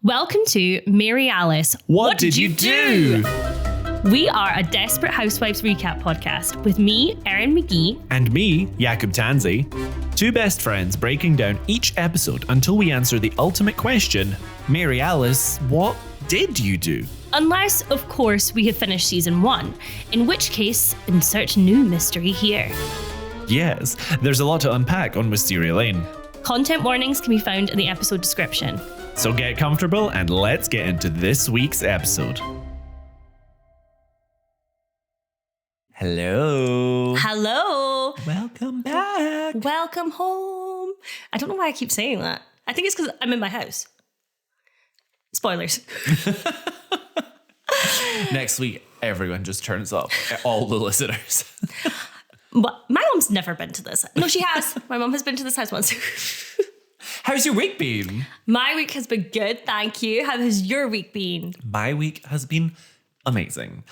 Welcome to Mary Alice. What did you do? We are a Desperate Housewives recap podcast with me, Erin McGee. And me, Jakub Tansey. Two best friends breaking down each episode until we answer the ultimate question, Mary Alice, what did you do? Unless, of course, we have finished season 1, in which case, insert new mystery here. Yes, there's a lot to unpack on Wisteria Lane. Content warnings can be found in the episode description. So get comfortable and let's get into this week's episode. Hello. Hello. Welcome back. Welcome home. I don't know why I keep saying that. I think it's because I'm in my house. Spoilers. Next week, everyone just turns up. All the listeners. But my mom's never been to this. No, she has. My mom has been to this house once. How's your week been? My week has been good, thank you. How has your week been? My week has been amazing.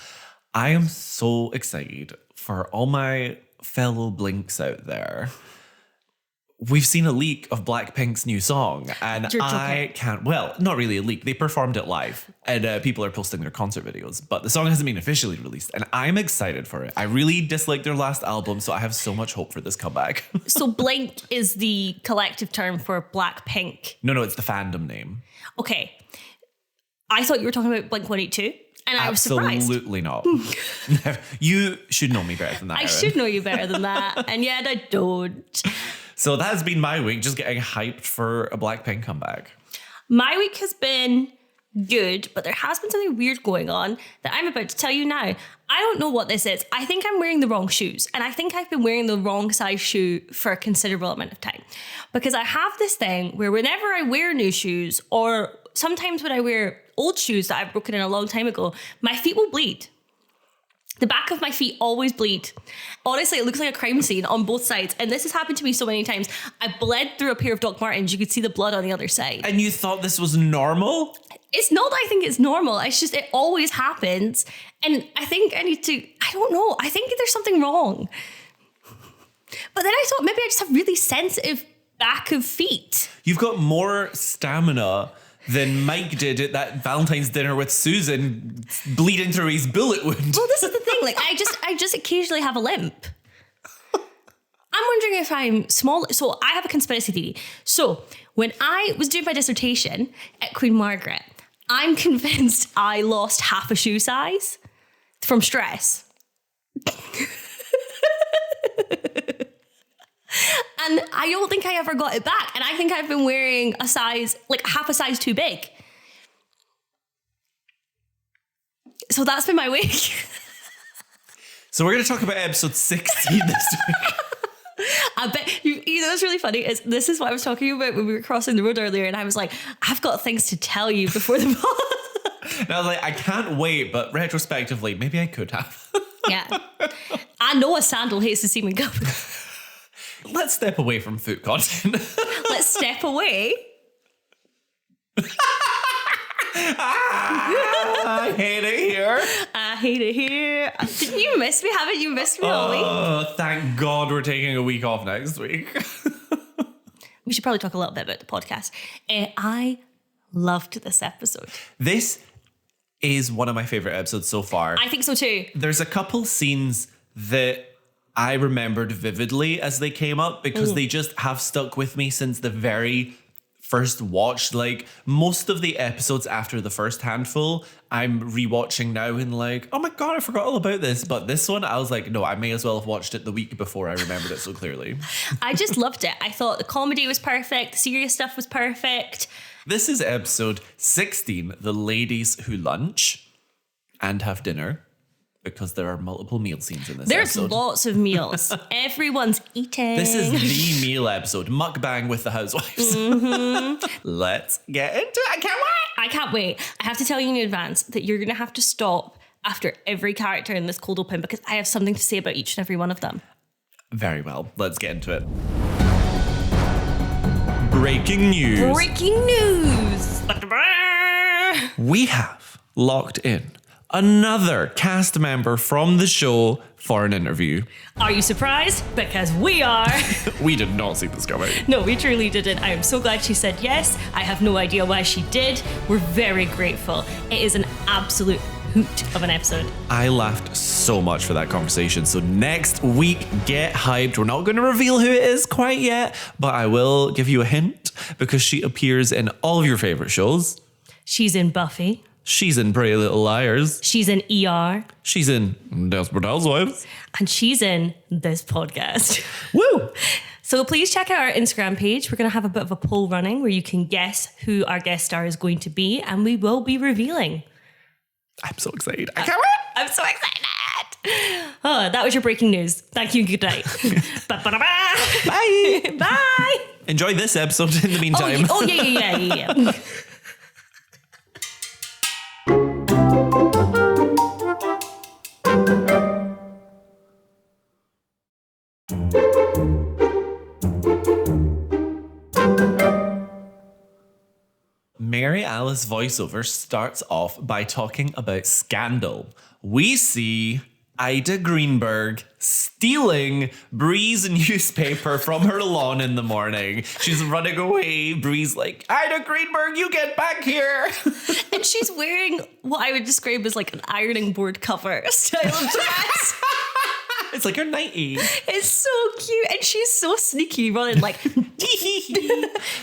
I am so excited for all my fellow Blinks out there. We've seen a leak of Blackpink's new song, and I can't, well, not really a leak. They performed it live, and people are posting their concert videos, but the song hasn't been officially released, and I'm excited for it. I really disliked their last album, so I have so much hope for this comeback. So Blink is the collective term for Blackpink. No, it's the fandom name. Okay. I thought you were talking about Blink-182, and I was surprised. Absolutely not. You should know me better than that, I Erin. should know you better than that, and yet I don't. So that has been my week, just getting hyped for a Blackpink comeback. My week has been good, but there has been something weird going on that I'm about to tell you now. I don't know what this is. I think I'm wearing the wrong shoes, and I think I've been wearing the wrong size shoe for a considerable amount of time. Because I have this thing where whenever I wear new shoes, or sometimes when I wear old shoes that I've broken in a long time ago, my feet will bleed. The back of my feet always bleed. Honestly, it looks like a crime scene on both sides. And this has happened to me so many times. I bled through a pair of Doc Martens. You could see the blood on the other side. And you thought this was normal? It's not that I think it's normal. It's just, it always happens. And I think I need to, I don't know. I think there's something wrong. But then I thought maybe I just have really sensitive back of feet. You've got more stamina than Mike did at that Valentine's dinner with Susan, bleeding through his bullet wound. Well, this is the thing. Like, I just occasionally have a limp. I'm wondering if I'm small. So I have a conspiracy theory. So when I was doing my dissertation at Queen Margaret, I'm convinced I lost half a shoe size from stress. And I don't think I ever got it back. And I think I've been wearing a size, like half a size too big. So that's been my week. So we're going to talk about episode 16 this week. I bet, you know what's really funny is this is what I was talking about when we were crossing the road earlier, and I was like, I've got things to tell you before the pod. And I was like, I can't wait, but retrospectively, maybe I could have. Yeah. I know a sandal hates to see me go. Let's step away from food content. Let's step away. I hate it here. I hate it here. Didn't you miss me? Haven't you missed me all week? Oh, thank God we're taking a week off next week. We should probably talk a little bit about the podcast. I loved this episode. This is one of my favorite episodes so far. I think so too. There's a couple scenes that I remembered vividly as they came up because they just have stuck with me since the very first watch. Like most of the episodes after the first handful, I'm rewatching now and like, oh my God, I forgot all about this. But this one, I was like, no, I may as well have watched it the week before I remembered it so clearly. I just loved it. I thought the comedy was perfect. The serious stuff was perfect. This is episode 16, The Ladies Who Lunch and Have Dinner. Because there are multiple meal scenes in this episode. There's lots of meals. Everyone's eating. This is the meal episode. Mukbang with the housewives. Mm-hmm. Let's get into it. I can't wait. I can't wait. I have to tell you in advance that you're going to have to stop after every character in this cold open because I have something to say about each and every one of them. Very well. Let's get into it. Breaking news. Breaking news. We have locked in another cast member from the show for an interview. Are you surprised? Because we are. We did not see this coming. No, we truly didn't. I am so glad she said yes. I have no idea why she did. We're very grateful. It is an absolute hoot of an episode. I laughed so much for that conversation. So next week, get hyped. We're not going to reveal who it is quite yet, but I will give you a hint because she appears in all of your favorite shows. She's in Buffy. She's in Pretty Little Liars. She's in ER. She's in Desperate Housewives. And she's in this podcast. Woo! So please check out our Instagram page. We're going to have a bit of a poll running where you can guess who our guest star is going to be, and we will be revealing. I'm so excited. I can't wait. I'm so excited. Oh, that was your breaking news. Thank you. Good night. Bye. Bye. Enjoy this episode in the meantime. Oh, yeah. Mary Alice voiceover starts off by talking about scandal. We see Ida Greenberg stealing Bree's newspaper from her lawn in the morning. She's running away. Bree's like, Ida Greenberg, you get back here. And she's wearing what I would describe as like an ironing board cover style of dress. It's like her nightie. It's so cute. And she's so sneaky, running like...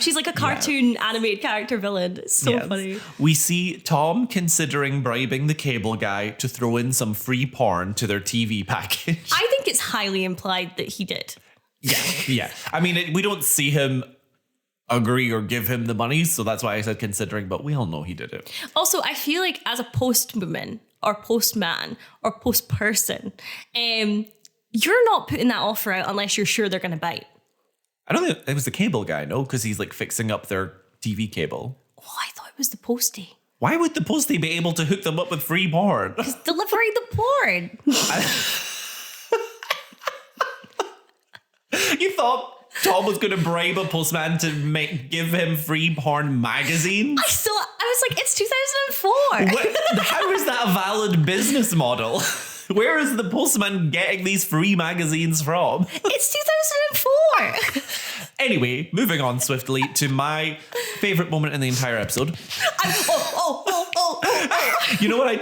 She's like a cartoon animated character villain. It's so funny. We see Tom considering bribing the cable guy to throw in some free porn to their TV package. I think it's highly implied that he did. Yeah. I mean, we don't see him agree or give him the money, so that's why I said considering, but we all know he did it. Also, I feel like as a postwoman or postman or postperson, you're not putting that offer out unless you're sure they're going to bite. I don't think it was the cable guy, no, because he's like fixing up their TV cable. Oh, I thought it was the postie. Why would the postie be able to hook them up with free porn? He's delivering the porn. You thought Tom was going to bribe a postman to give him free porn magazines? I was like, it's 2004. How is that a valid business model? Where is the postman getting these free magazines from? It's 2004. Anyway, moving on swiftly to my favorite moment in the entire episode. You know what I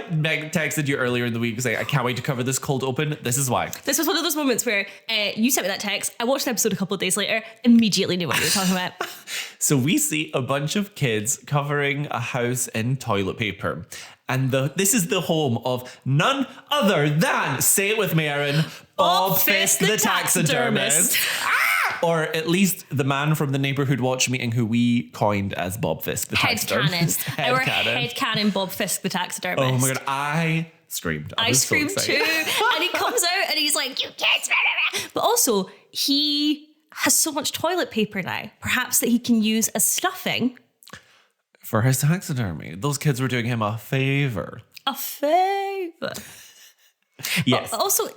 texted you earlier in the week saying, I can't wait to cover this cold open? This is why. This was one of those moments where you sent me that text. I watched the episode a couple of days later, immediately knew what you were talking about. So we see a bunch of kids covering a house in toilet paper. And this is the home of none other than, say it with me, Erin, Bob Fisk the taxidermist. Or at least the man from the neighborhood watch meeting who we coined as Bob Fisk the taxidermist. Headcanon Bob Fisk the taxidermist. Oh my God, I screamed. I screamed too. And he comes out and he's like, you can't smell it. But also, he has so much toilet paper now, perhaps that he can use as stuffing. For his taxidermy. Those kids were doing him a favor. A favor. Yes. Also,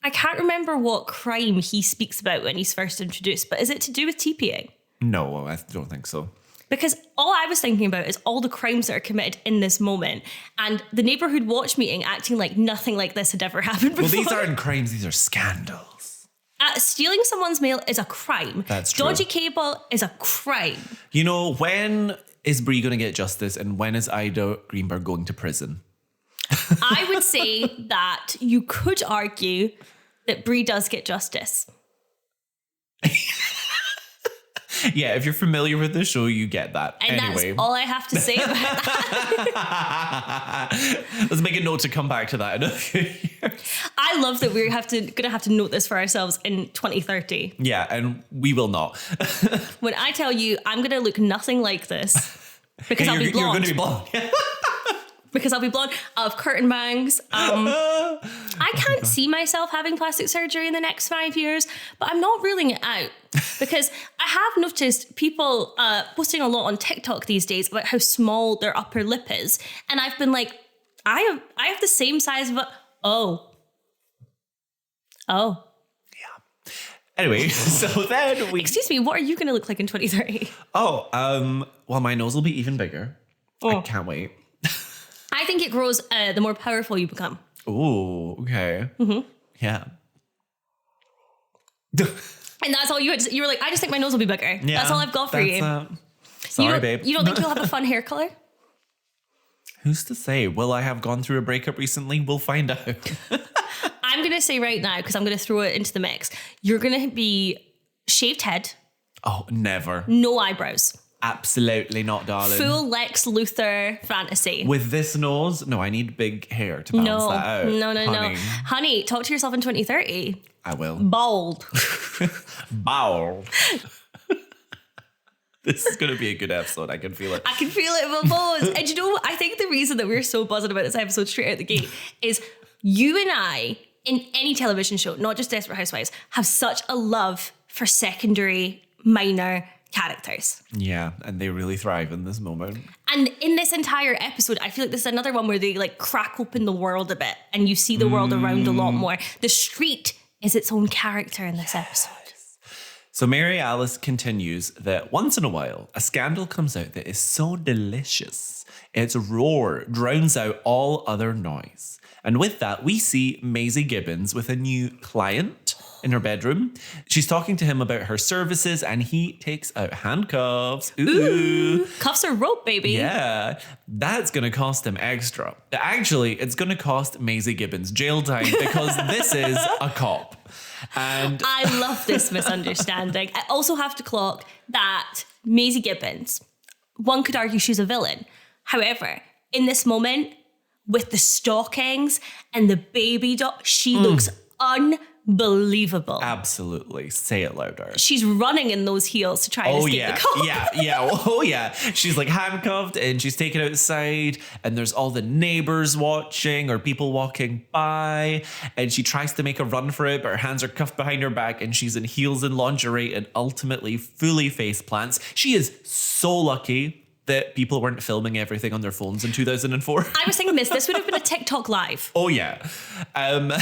I can't remember what crime he speaks about when he's first introduced, but is it to do with TPing? No, I don't think so. Because all I was thinking about is all the crimes that are committed in this moment and the neighborhood watch meeting acting like nothing like this had ever happened before. Well, these aren't crimes, these are scandals. Stealing someone's mail is a crime. That's true. Dodgy cable is a crime. You know, when is Bree going to get justice and when is Ida Greenberg going to prison? I would say that you could argue that Bree does get justice. Yeah, if you're familiar with the show, you get that. And anyway. That's all I have to say about that. Let's make a note to come back to that in a few years. I love that we're going to have to note this for ourselves in 2030. Yeah, and we will not. When I tell you I'm going to look nothing like this because I'll be blonde. You're going to be blonde. Because I'll be blonde. I'll have curtain bangs. I can't see myself having plastic surgery in the next 5 years, but I'm not ruling it out because I have noticed people posting a lot on TikTok these days about how small their upper lip is. And I've been like, I have the same size of Oh. Yeah. Anyway, so then we... Excuse me, what are you going to look like in 2030? Well, my nose will be even bigger. I can't wait. I I think it grows the more powerful you become. Oh, okay. Yeah. And that's all you had to say. You were like, I just think my nose will be bigger. Yeah, that's all I've got for you. Sorry, babe. You don't think you'll have a fun hair color? Who's to say? Will I have gone through a breakup recently? We'll find out. I'm going to say right now, because I'm going to throw it into the mix, you're going to be shaved head. Oh, never. No eyebrows. Absolutely not, darling. Full Lex Luthor fantasy. With this nose? No, I need big hair to balance that out. No. Honey, talk to yourself in 2030. I will. Bald. Bald. This is going to be a good episode. I can feel it. I can feel it in my bones. And you know what? I think the reason that we're so buzzing about this episode straight out the gate is you and I, in any television show, not just Desperate Housewives, have such a love for secondary, minor characters. Yeah, and they really thrive in this moment. And in this entire episode, I feel like this is another one where they like crack open the world a bit and you see the world around a lot more. The street is its own character in this episode. So Mary Alice continues that once in a while, a scandal comes out that is so delicious, its roar drowns out all other noise. And with that, we see Maisie Gibbons with a new client in her bedroom. She's talking to him about her services and he takes out handcuffs. Ooh. Cuffs or rope, baby. Yeah, that's going to cost him extra. Actually, it's going to cost Maisie Gibbons jail time because this is a cop. And I love this misunderstanding. I also have to clock that Maisie Gibbons, one could argue she's a villain. However, in this moment, with the stockings and the baby doll, she looks unbelievable. Absolutely. Say it louder. She's running in those heels to try and escape the cop. Yeah. Oh, yeah. She's like handcuffed and she's taken outside and there's all the neighbors watching or people walking by and she tries to make a run for it, but her hands are cuffed behind her back and she's in heels and lingerie and ultimately fully face plants. She is so lucky that people weren't filming everything on their phones in 2004. I was thinking this would have been a TikTok live. Oh, yeah. And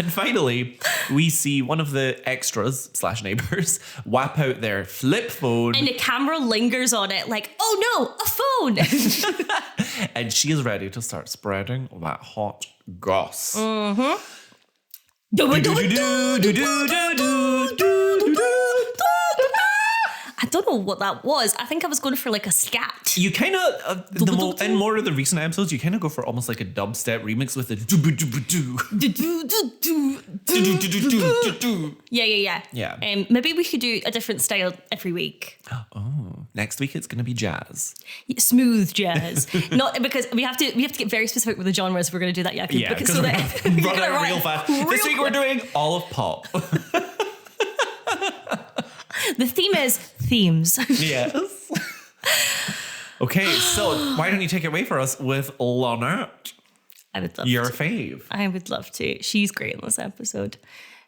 finally, we see one of the extras / neighbors whap out their flip phone. And the camera lingers on it like, oh no, a phone. And she is ready to start spreading that hot goss. I don't know what that was. I think I was going for like a scat. You kind of, in more of the recent episodes, you kind of go for almost like a dubstep remix with the Yeah. Maybe we should do a different style every week. Oh, next week it's going to be jazz. Smooth jazz. Not because we have to get very specific with the genres. We're going to do that, Jakub. Yeah, because we're going to run out real fast. This week we're doing all of pop. The theme is themes. Yes. Okay, so why don't you take it away for us with Lynette? I would love Your to. fave. I would love to. She's great in this episode.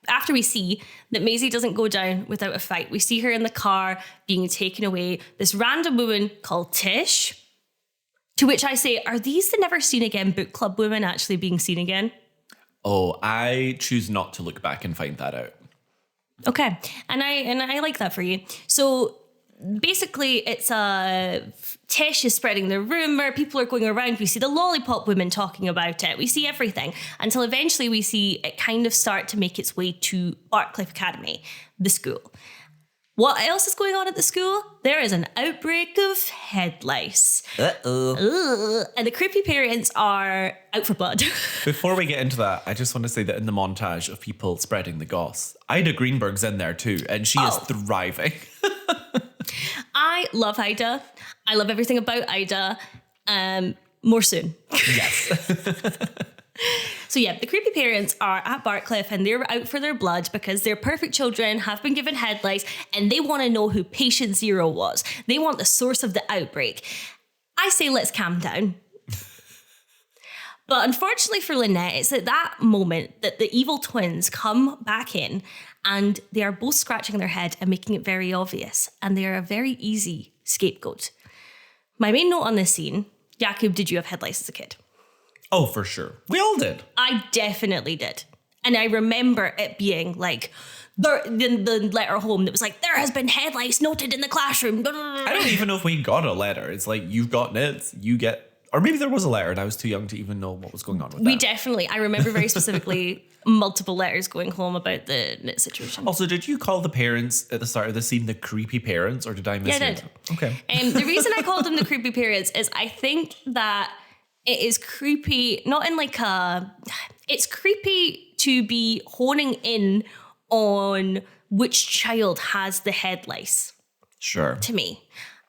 After we see that Maisie doesn't go down without a fight, we see her in the car being taken away. This random woman called Tish, to which I say, are these the Never Seen Again book club women actually being seen again? Oh, I choose not to look back and find that out. Okay, and I like that for you. So basically, it's Tish is spreading the rumor. People are going around. We see the lollipop women talking about it. We see everything until eventually we see it kind of start to make its way to Barcliffe Academy, the school. What else is going on at the school? There is an outbreak of head lice. And the creepy parents are out for blood. Before we get into that, I just want to say that in the montage of people spreading the goss, Ida Greenberg's in there too, and she is thriving. I love Ida. I love everything about Ida. More soon. Yes. So yeah, the creepy parents are at Barcliffe and they're out for their blood because their perfect children have been given head lice and they want to know who patient zero was. They want the source of the outbreak. I say let's calm down. But unfortunately for Lynette, it's at that moment that the evil twins come back in and they are both scratching their head and making it very obvious. And they are a very easy scapegoat. My main note on this scene, Jakub, did you have head lice as a kid? Oh, for sure. We all did. I definitely did. And I remember it being like the letter home that was like, there has been head lice noted in the classroom. I don't even know if we got a letter. It's like, you've got nits, you get Or maybe there was a letter and I was too young to even know what was going on with We that. definitely, I remember very specifically multiple letters going home about the knit situation. Also, did you call the parents at the start of the scene the creepy parents, or did I miss Yeah, I it? did. Okay. The reason I called them the creepy parents is I think that it is creepy, not in like it's creepy to be honing in on which child has the head lice, Sure. to me.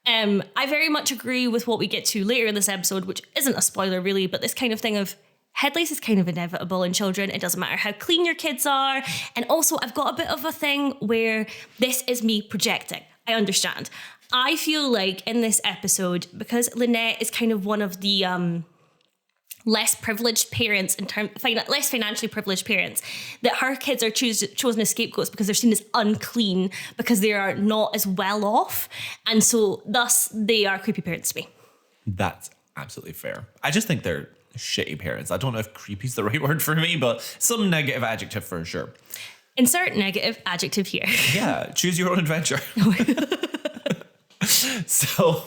I very much agree with what we get to later in this episode, which isn't a spoiler really, but this kind of thing of head lice is kind of inevitable in children. It doesn't matter how clean your kids are. And also, I've got a bit of a thing where this is me projecting. I understand. I feel like in this episode, because Lynette is kind of one of the less privileged parents less financially privileged parents, that her kids are chosen as scapegoats because they're seen as unclean because they are not as well off, and so thus they are creepy parents to me. That's absolutely fair. I just think they're shitty parents. I don't know if creepy is the right word for me, but some negative adjective for sure. Insert negative adjective here. Yeah, choose your own adventure. So,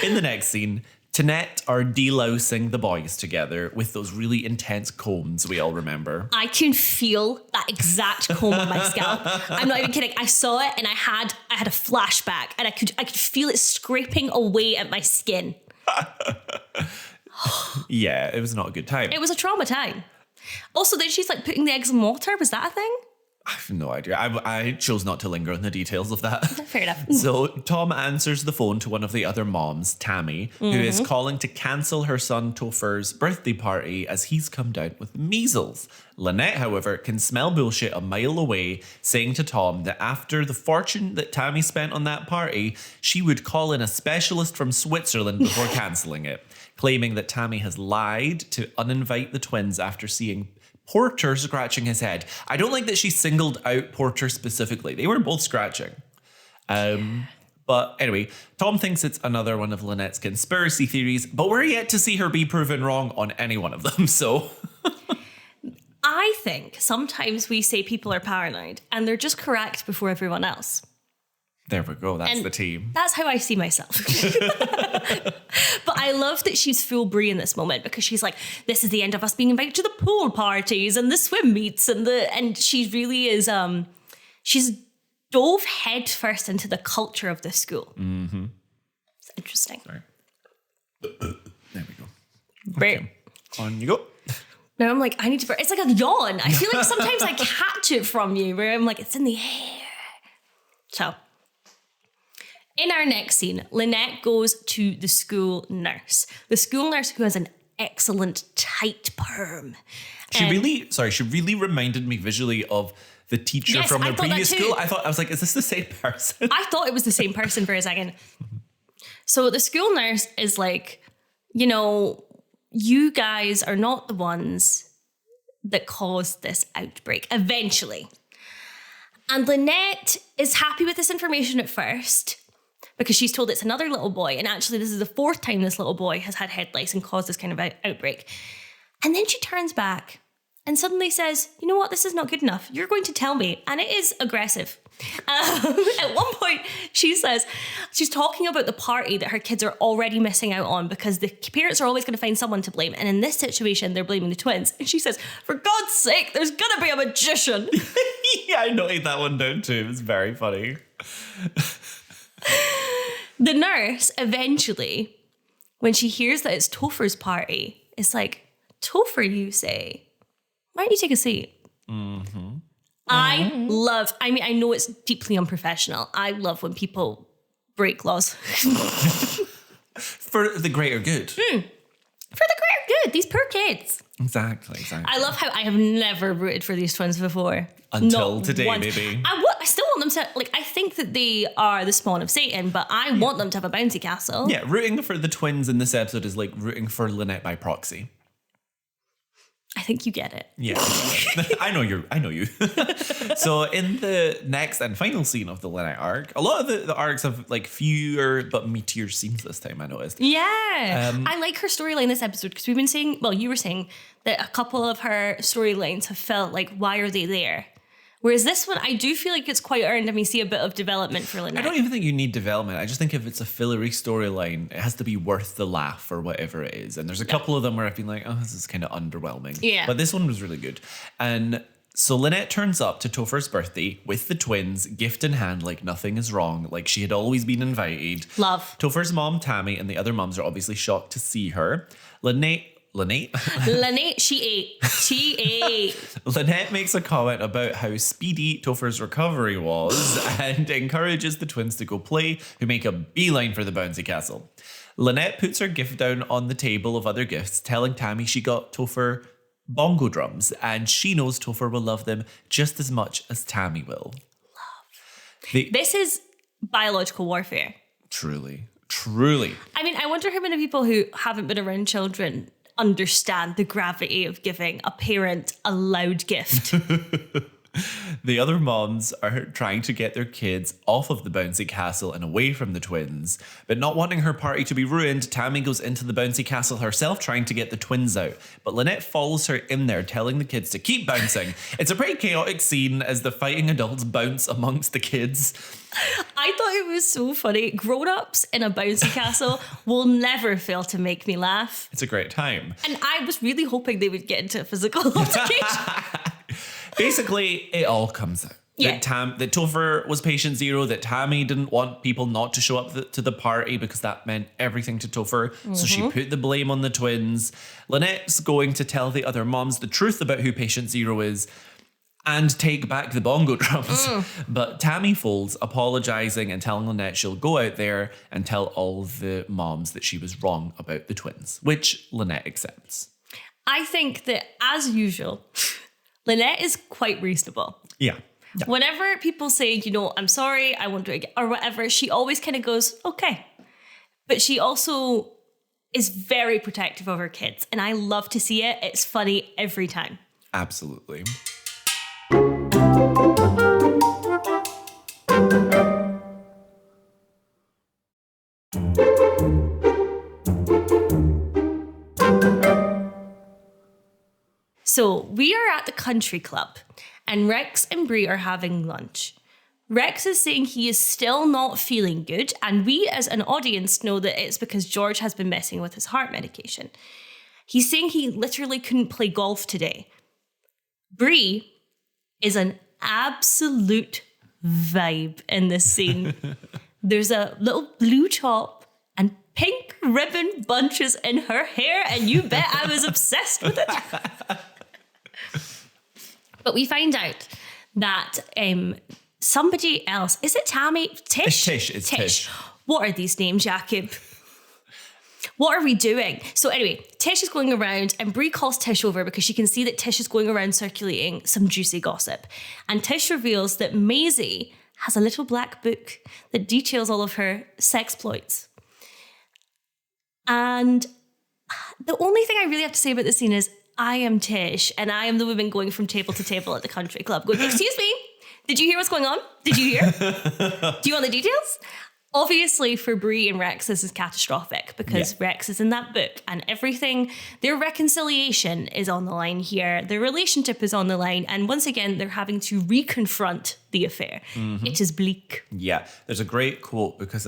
in the next scene, Lynette are delousing the boys together with those really intense combs we all remember. I can feel that exact comb on my scalp. I'm not even kidding. I saw it and I had a flashback, and I could feel it scraping away at my skin. Yeah, it was not a good time. It was a trauma time. Also, then she's like putting the eggs in water. Was that a thing? I have no idea. I chose not to linger on the details of that. Fair enough. So Tom answers the phone to one of the other moms, Tammy, who is calling to cancel her son Topher's birthday party as he's come down with measles. Lynette, however, can smell bullshit a mile away, saying to Tom that after the fortune that Tammy spent on that party, she would call in a specialist from Switzerland before cancelling it, claiming that Tammy has lied to uninvite the twins after seeing Porter scratching his head. I don't like that she singled out Porter specifically. They were both scratching. But anyway, Tom thinks it's another one of Lynette's conspiracy theories, but we're yet to see her be proven wrong on any one of them, so... I think sometimes we say people are paranoid and they're just correct before everyone else. There we go, that's And the team. That's how I see myself. But I love that she's full Brie in this moment, because she's like, this is the end of us being invited to the pool parties and the swim meets and she really is she's dove head first into the culture of this school. Mm-hmm. It's interesting. Sorry. There we go. Right. Okay. On you go. Now I'm like, I need to it's like a yawn. I feel like sometimes I catch it from you where I'm like, it's in the air. So in our next scene, Lynette goes to the school nurse. The school nurse who has an excellent tight perm. She really reminded me visually of the teacher Yes, from I the thought that previous too. school. I was like, is this the same person? I thought it was the same person for a second. So the school nurse is like, you guys are not the ones that caused this outbreak eventually. And Lynette is happy with this information at first, because she's told it's another little boy. And actually, this is the fourth time this little boy has had head lice and caused this kind of outbreak. And then she turns back and suddenly says, you know what? This is not good enough. You're going to tell me. And it is aggressive. At one point, she says, she's talking about the party that her kids are already missing out on because the parents are always going to find someone to blame. And in this situation, they're blaming the twins. And she says, for God's sake, there's going to be a magician. Yeah, I noted that one down too. It was very funny. The nurse, eventually, when she hears that it's Topher's party, is like, Topher, you say? Why don't you take a seat? Mm-hmm. I know it's deeply unprofessional. I love when people break laws. For the greater good. For the greater good. These poor kids. Exactly. I love how I have never rooted for these twins before. Until Not today, once. maybe. I still want them to, I think that they are the spawn of Satan, but I want them to have a bouncy castle. Yeah, rooting for the twins in this episode is like rooting for Lynette by proxy. I think you get it. Yeah, I know you. So in the next and final scene of the Lynette arc, a lot of the arcs have like fewer but meatier scenes this time, I noticed. Yeah. I like her storyline this episode because we've been saying, well, you were saying that a couple of her storylines have felt like, why are they there? Whereas this one, I do feel like it's quite earned and we see a bit of development for Lynette. I don't even think you need development. I just think if it's a fillery storyline, it has to be worth the laugh or whatever it is. And there's a couple of them where I've been like, oh, this is kind of underwhelming. Yeah. But this one was really good. And so Lynette turns up to Topher's birthday with the twins, gift in hand, like nothing is wrong, like she had always been invited. Love. Topher's mom, Tammy, and the other moms are obviously shocked to see her. Lynette, she ate. Lynette makes a comment about how speedy Topher's recovery was and encourages the twins to go play, who make a beeline for the bouncy castle. Lynette puts her gift down on the table of other gifts, telling Tammy she got Topher bongo drums and she knows Topher will love them just as much as Tammy will. This is biological warfare. Truly. I mean, I wonder how many people who haven't been around children understand the gravity of giving a parent a loud gift. The other moms are trying to get their kids off of the bouncy castle and away from the twins, but not wanting her party to be ruined, Tammy goes into the bouncy castle herself trying to get the twins out. But Lynette follows her in there, telling the kids to keep bouncing. It's a pretty chaotic scene as the fighting adults bounce amongst the kids. I thought it was so funny. Grown-ups in a bouncy castle will never fail to make me laugh. It's a great time. And I was really hoping they would get into a physical altercation. Basically, it all comes out. Yeah. That Topher was patient zero, that Tammy didn't want people not to show up to the party because that meant everything to Topher. So she put the blame on the twins. Lynette's going to tell the other moms the truth about who patient zero is and take back the bongo drums. But Tammy folds, apologising and telling Lynette she'll go out there and tell all the moms that she was wrong about the twins, which Lynette accepts. I think that, as usual, Lynette is quite reasonable. Yeah. Whenever people say, I'm sorry, I won't do it again, or whatever, she always kind of goes, okay. But she also is very protective of her kids, and I love to see it. It's funny every time. Absolutely. So we are at the country club and Rex and Brie are having lunch. Rex is saying he is still not feeling good, and we as an audience know that it's because George has been messing with his heart medication. He's saying he literally couldn't play golf today. Brie is an absolute vibe in this scene. There's a little blue top and pink ribbon bunches in her hair, and you bet I was obsessed with it. But we find out that somebody else, is it Tammy? Tish? It's Tish. What are these names, Jakub? What are we doing? So anyway, Tish is going around and Brie calls Tish over because she can see that Tish is going around circulating some juicy gossip. And Tish reveals that Maisie has a little black book that details all of her sexploits. And the only thing I really have to say about this scene is I am Tish and I am the woman going from table to table at the country club going, excuse me, did you hear what's going on? Did you hear? Do you want the details? Obviously, for Brie and Rex, this is catastrophic because Rex is in that book and everything, their reconciliation is on the line here. Their relationship is on the line. And once again, they're having to reconfront the affair. Mm-hmm. It is bleak. Yeah. There's a great quote because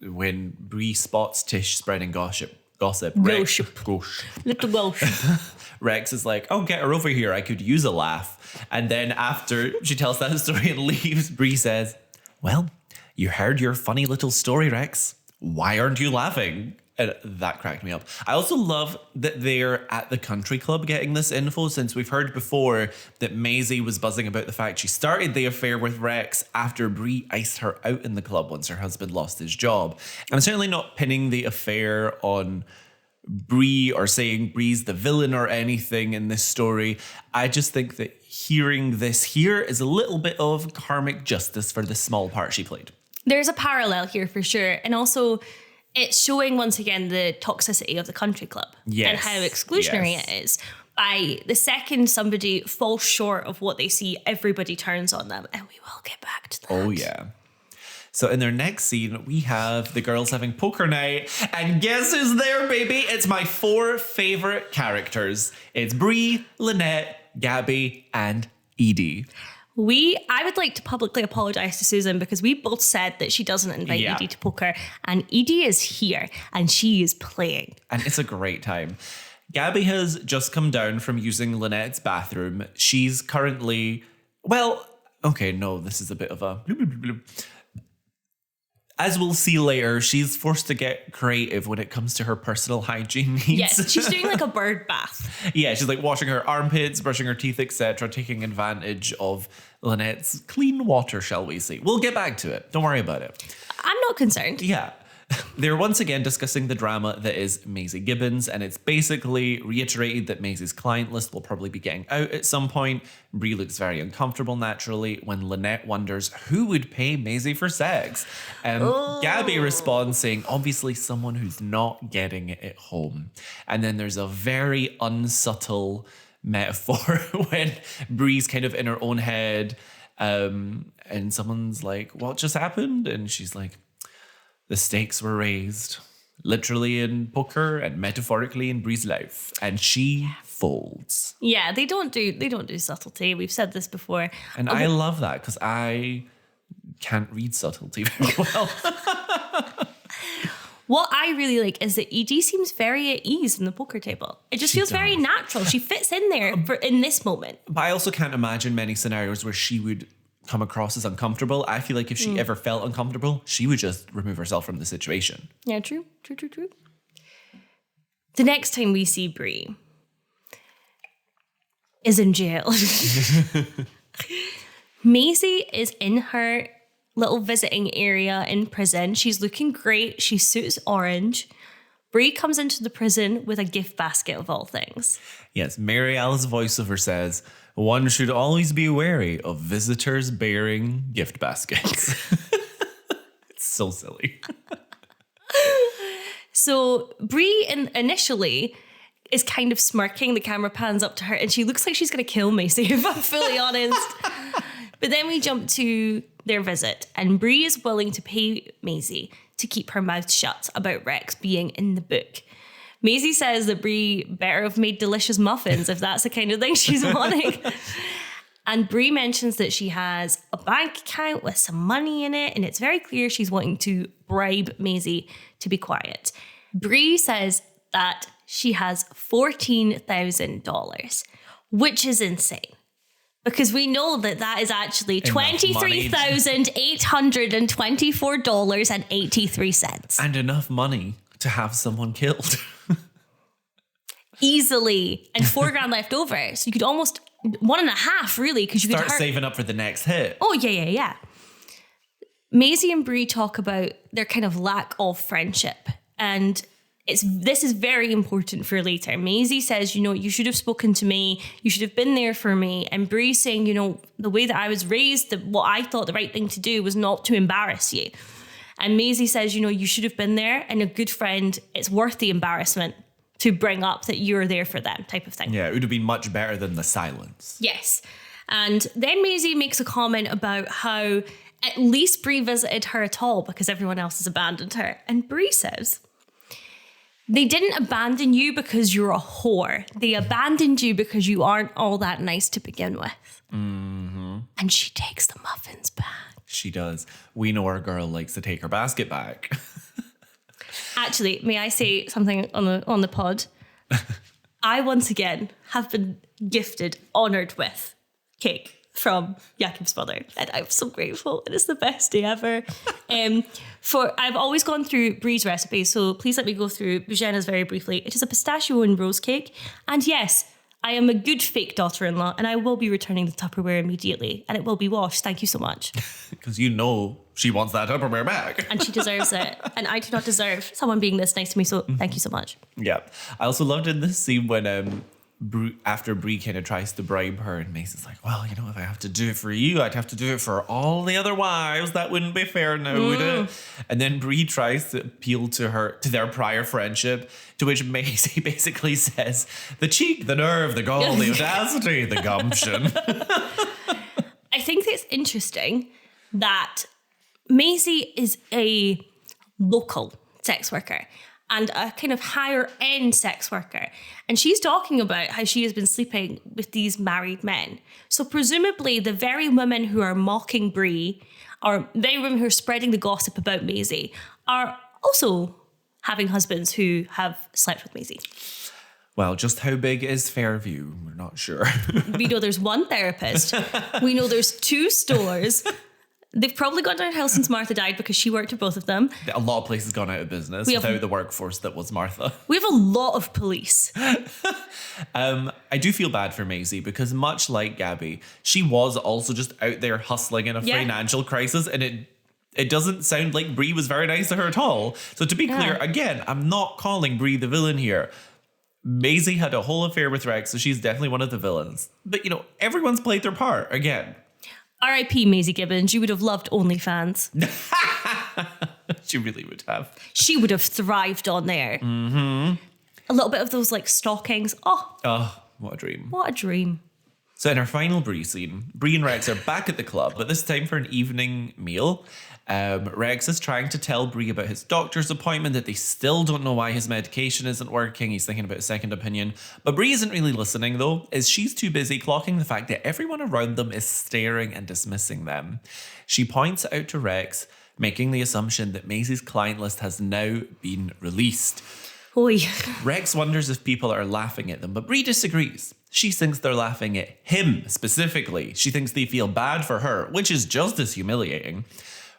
when Brie spots Tish spreading gossip, Little gossip. Rex is like, oh, get her over here. I could use a laugh. And then after she tells that story and leaves, Brie says, well, you heard your funny little story, Rex. Why aren't you laughing? And that cracked me up. I also love that they're at the country club getting this info, since we've heard before that Maisie was buzzing about the fact she started the affair with Rex after Brie iced her out in the club once her husband lost his job. I'm certainly not pinning the affair on Brie or saying Brie's the villain or anything in this story. I just think that hearing this here is a little bit of karmic justice for the small part she played. There's a parallel here for sure. And also, it's showing once again the toxicity of the country club and how exclusionary it is. By the second somebody falls short of what they see, everybody turns on them. And we will get back to that. Oh, yeah. So in their next scene, we have the girls having poker night. And guess who's there, baby? It's my 4 favorite characters. It's Brie, Lynette, Gaby, and Edie. I would like to publicly apologise to Susan because we both said that she doesn't invite Edie to poker, and Edie is here and she is playing. And it's a great time. Gaby has just come down from using Lynette's bathroom. She's currently, this is a bit of a... As we'll see later, she's forced to get creative when it comes to her personal hygiene needs. Yes, she's doing like a bird bath. Yeah, she's like washing her armpits, brushing her teeth, etc., taking advantage of Lynette's clean water, shall we say. We'll get back to it. Don't worry about it. I'm not concerned. Yeah. They're once again discussing the drama that is Maisie Gibbons, and it's basically reiterated that Maisie's client list will probably be getting out at some point. Bree looks very uncomfortable naturally when Lynette wonders who would pay Maisie for sex. Gaby responds saying, obviously someone who's not getting it at home. And then there's a very unsubtle metaphor when Bree's kind of in her own head, and someone's like, what just happened? And she's like, the stakes were raised, literally in poker and metaphorically in Bree's life, and she folds. Yeah, they don't do subtlety. We've said this before, and I love that because I can't read subtlety very well. What I really like is that Edie seems very at ease in the poker table. It just feels very natural. She fits in there in this moment. But I also can't imagine many scenarios where she would come across as uncomfortable. I feel like if she ever felt uncomfortable, she would just remove herself from the situation. Yeah, true. The next time we see Bree is in jail. Maisie is in her little visiting area in prison. She's looking great. She suits orange. Bree comes into the prison with a gift basket of all things. Yes, Mary Alice voiceover says, one should always be wary of visitors bearing gift baskets. It's so silly. So Bree initially is kind of smirking. The camera pans up to her and she looks like she's going to kill Maisie, if I'm fully honest. But then we jump to their visit and Bree is willing to pay Maisie to keep her mouth shut about Rex being in the book. Maisie says that Bree better have made delicious muffins if that's the kind of thing she's wanting. And Bree mentions that she has a bank account with some money in it, and it's very clear she's wanting to bribe Maisie to be quiet. Bree says that she has $14,000, which is insane. Because we know that that is actually $23,824.83. And enough money to have someone killed. Easily. And $4,000 left over. So you could almost, 1.5 really, because you could start saving up for the next hit. Oh, yeah. Maisie and Bree talk about their kind of lack of friendship. And this is very important for later. Maisie says, you should have spoken to me. You should have been there for me. And Bree saying, the way that I was raised, what I thought the right thing to do was not to embarrass you. And Maisie says, you should have been there. And a good friend, it's worth the embarrassment to bring up that you're there for them, type of thing. Yeah, it would have been much better than the silence. Yes. And then Maisie makes a comment about how at least Bree visited her at all because everyone else has abandoned her. And Bree says, they didn't abandon you because you're a whore. They abandoned you because you aren't all that nice to begin with. Mm-hmm. And she takes the muffins back. She does. We know our girl likes to take her basket back. Actually, may I say something on the pod? I once again have been honoured with cake from Jakub's mother, and I'm so grateful. It is the best day ever. I've always gone through Bree's recipe, so please let me go through Jenna's very briefly. It is a pistachio and rose cake, and yes, I am a good fake daughter-in-law, and I will be returning the Tupperware immediately, and it will be washed. Thank you so much. Because she wants that Tupperware back. And she deserves it. And I do not deserve someone being this nice to me, so thank you so much. Yeah. I also loved in this scene when after Bree kind of tries to bribe her, and Mace is like, well, if I have to do it for you, I'd have to do it for all the other wives. That wouldn't be fair now, would it? And then Bree tries to appeal to their prior friendship, to which Maisie basically says, the cheek, the nerve, the gall, the audacity, the gumption. I think it's interesting that Maisie is a local sex worker. and a kind of higher end sex worker. And she's talking about how she has been sleeping with these married men. So presumably the very women who are mocking Bree, or the very women who are spreading the gossip about Maisie, are also having husbands who have slept with Maisie. Well, just how big is Fairview? We're not sure. We know there's one therapist. We know there's 2 stores. They've probably gone downhill since Martha died because she worked at both of them. A lot of places gone out of business without the workforce that was Martha. We have a lot of police. I do feel bad for Maisie because much like Gaby, she was also just out there hustling in a financial crisis, and it doesn't sound like Bree was very nice to her at all. So to be clear, again, I'm not calling Bree the villain here. Maisie had a whole affair with Rex, so she's definitely one of the villains. But, everyone's played their part, again. R.I.P. Maisie Gibbons. You would have loved OnlyFans. She really would have. She would have thrived on there. Mm-hmm. A little bit of those, stockings. Oh, what a dream. What a dream. So in our final Bree scene, Bree and Rex are back at the club, but this time for an evening meal. Rex is trying to tell Bree about his doctor's appointment, that they still don't know why his medication isn't working. He's thinking about a second opinion. But Bree isn't really listening, though, as she's too busy clocking the fact that everyone around them is staring and dismissing them. She points out to Rex, making the assumption that Maisie's client list has now been released. Oy. Rex wonders if people are laughing at them, but Bree disagrees. She thinks they're laughing at him specifically. She thinks they feel bad for her, which is just as humiliating.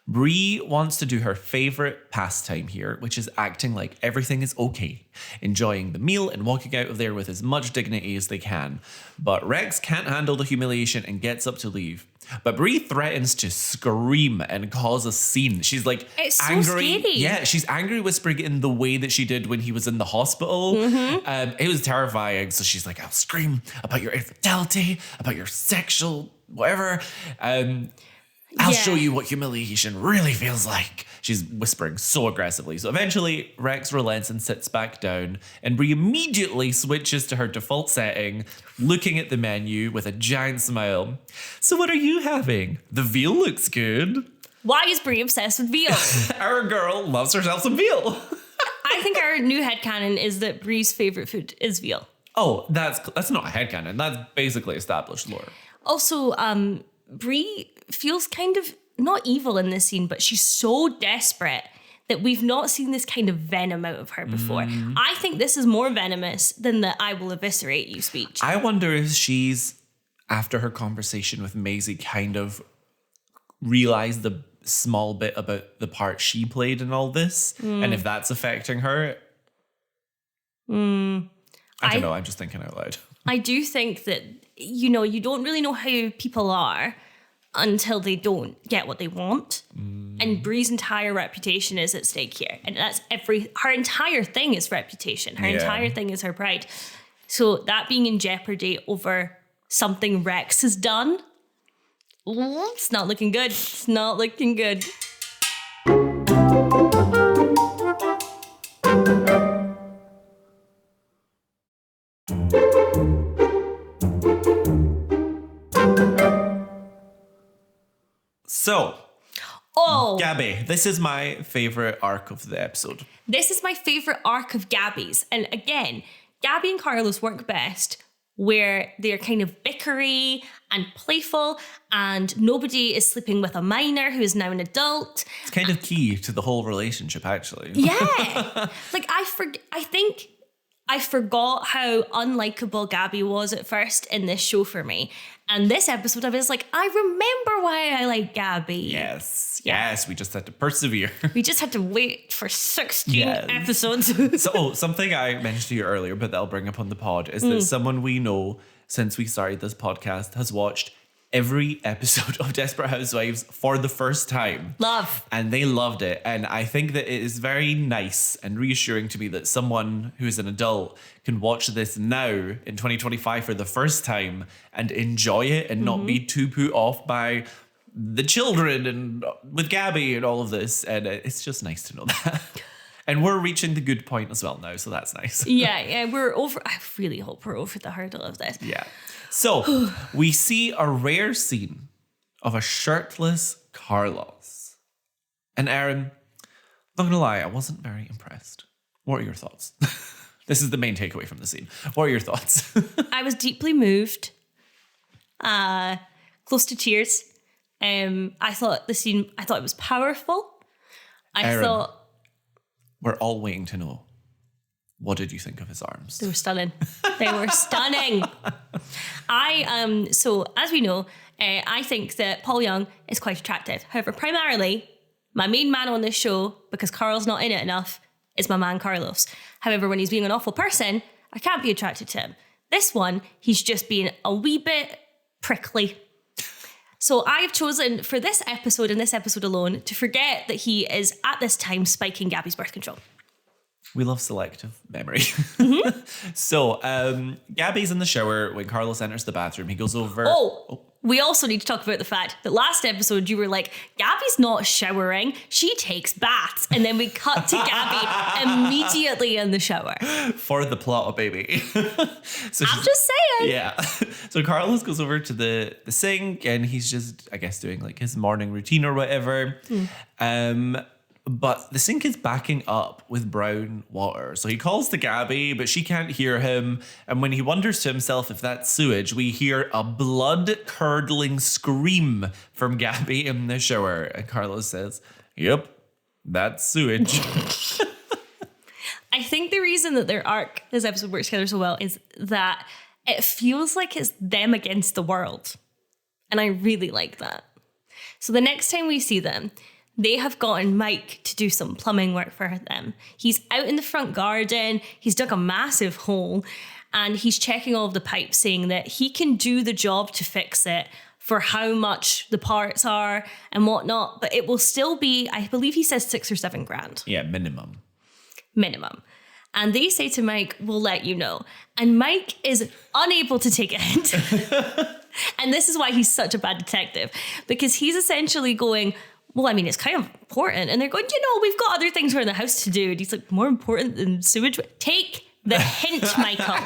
Bree wants to do her favorite pastime here, which is acting like everything is okay, enjoying the meal and walking out of there with as much dignity as they can. But Rex can't handle the humiliation and gets up to leave. But Bree threatens to scream and cause a scene. She's it's angry. So scary. Yeah, she's angry whispering in the way that she did when he was in the hospital. Mm-hmm. It was terrifying. So she's like, I'll scream about your infidelity, about your sexual whatever. I'll show you what humiliation really feels like. She's whispering so aggressively. So eventually, Rex relents and sits back down, and Bree immediately switches to her default setting, looking at the menu with a giant smile. So what are you having? The veal looks good. Why is Bree obsessed with veal? Our girl loves herself some veal. I think our new headcanon is that Bree's favourite food is veal. Oh, that's not a headcanon. That's basically established lore. Also, Bree feels kind of not evil in this scene, but she's so desperate that we've not seen this kind of venom out of her before. I think this is more venomous than the "I will eviscerate you" speech. I wonder if she's, after her conversation with Maisie, kind of realized the small bit about the part she played in all this, and if that's affecting her. I don't know. I'm just thinking out loud. I do think that, you don't really know how people are until they don't get what they want. And Bree's entire reputation is at stake here. And that's her entire thing is reputation. Her entire thing is her pride. So that being in jeopardy over something Rex has done, it's not looking good. It's not looking good. So, Gaby, this is my favorite arc of the episode. This is my favorite arc of Gaby's. And again, Gaby and Carlos work best where they're kind of bickery and playful, and nobody is sleeping with a minor who is now an adult. It's kind of key to the whole relationship, actually. Yeah. I think I forgot how unlikable Gaby was at first in this show for me. And this episode, I was like, I remember why I like Gaby. Yes, we just had to persevere. We just had to wait for 16 episodes. So, something I mentioned to you earlier, but that I'll bring up on the pod, is that someone we know since we started this podcast has watched every episode of Desperate Housewives for the first time. Love. And they loved it. And I think that it is very nice and reassuring to me that someone who is an adult can watch this now in 2025 for the first time and enjoy it and not be too put off by the children and with Gaby and all of this. And it's just nice to know that. And we're reaching the good point as well now, so that's nice. Yeah, we're over. I really hope we're over the hurdle of this. Yeah. So we see a rare scene of a shirtless Carlos. And Erin, not gonna lie, I wasn't very impressed. What are your thoughts? This is the main takeaway from the scene. What are your thoughts? I was deeply moved, close to tears. I thought it was powerful. Erin, we're all waiting to know. What did you think of his arms? They were stunning. They were stunning. So as we know, I think that Paul Young is quite attractive. However, primarily, my main man on this show, because Carl's not in it enough, is my man Carlos. However, when he's being an awful person, I can't be attracted to him. This one, he's just being a wee bit prickly. So I've chosen for this episode and this episode alone to forget that he is at this time spiking Gaby's birth control. We love selective memory. Mm-hmm. So Gaby's in the shower when Carlos enters the bathroom. He goes over. We also need to talk about the fact that last episode you were like, Gaby's not showering, she takes baths. And then we cut to Gaby immediately in the shower. For the plot, baby. So I'm just saying. Yeah. So Carlos goes over to the sink and he's just, I guess, doing like his morning routine or whatever. But the sink is backing up with brown water. So he calls to Gaby, but she can't hear him. And when he wonders to himself if that's sewage, we hear a blood-curdling scream from Gaby in the shower. And Carlos says, "Yep, that's sewage." I think the reason that their arc, this episode, works together so well is that it feels like it's them against the world. And I really like that. So the next time we see them, they have gotten Mike to do some plumbing work for them. He's out in the front garden. He's dug a massive hole and he's checking all of the pipes, saying that he can do the job to fix it for how much the parts are and whatnot. But it will still be, I believe he says $6,000 or $7,000. Yeah, minimum. And they say to Mike, "We'll let you know." And Mike is unable to take a hint. And this is why he's such a bad detective, because he's essentially going, "Well, I mean, it's kind of important." And they're going, "We've got other things around the house to do." And he's like, "More important than sewage?" Take the hint, Michael.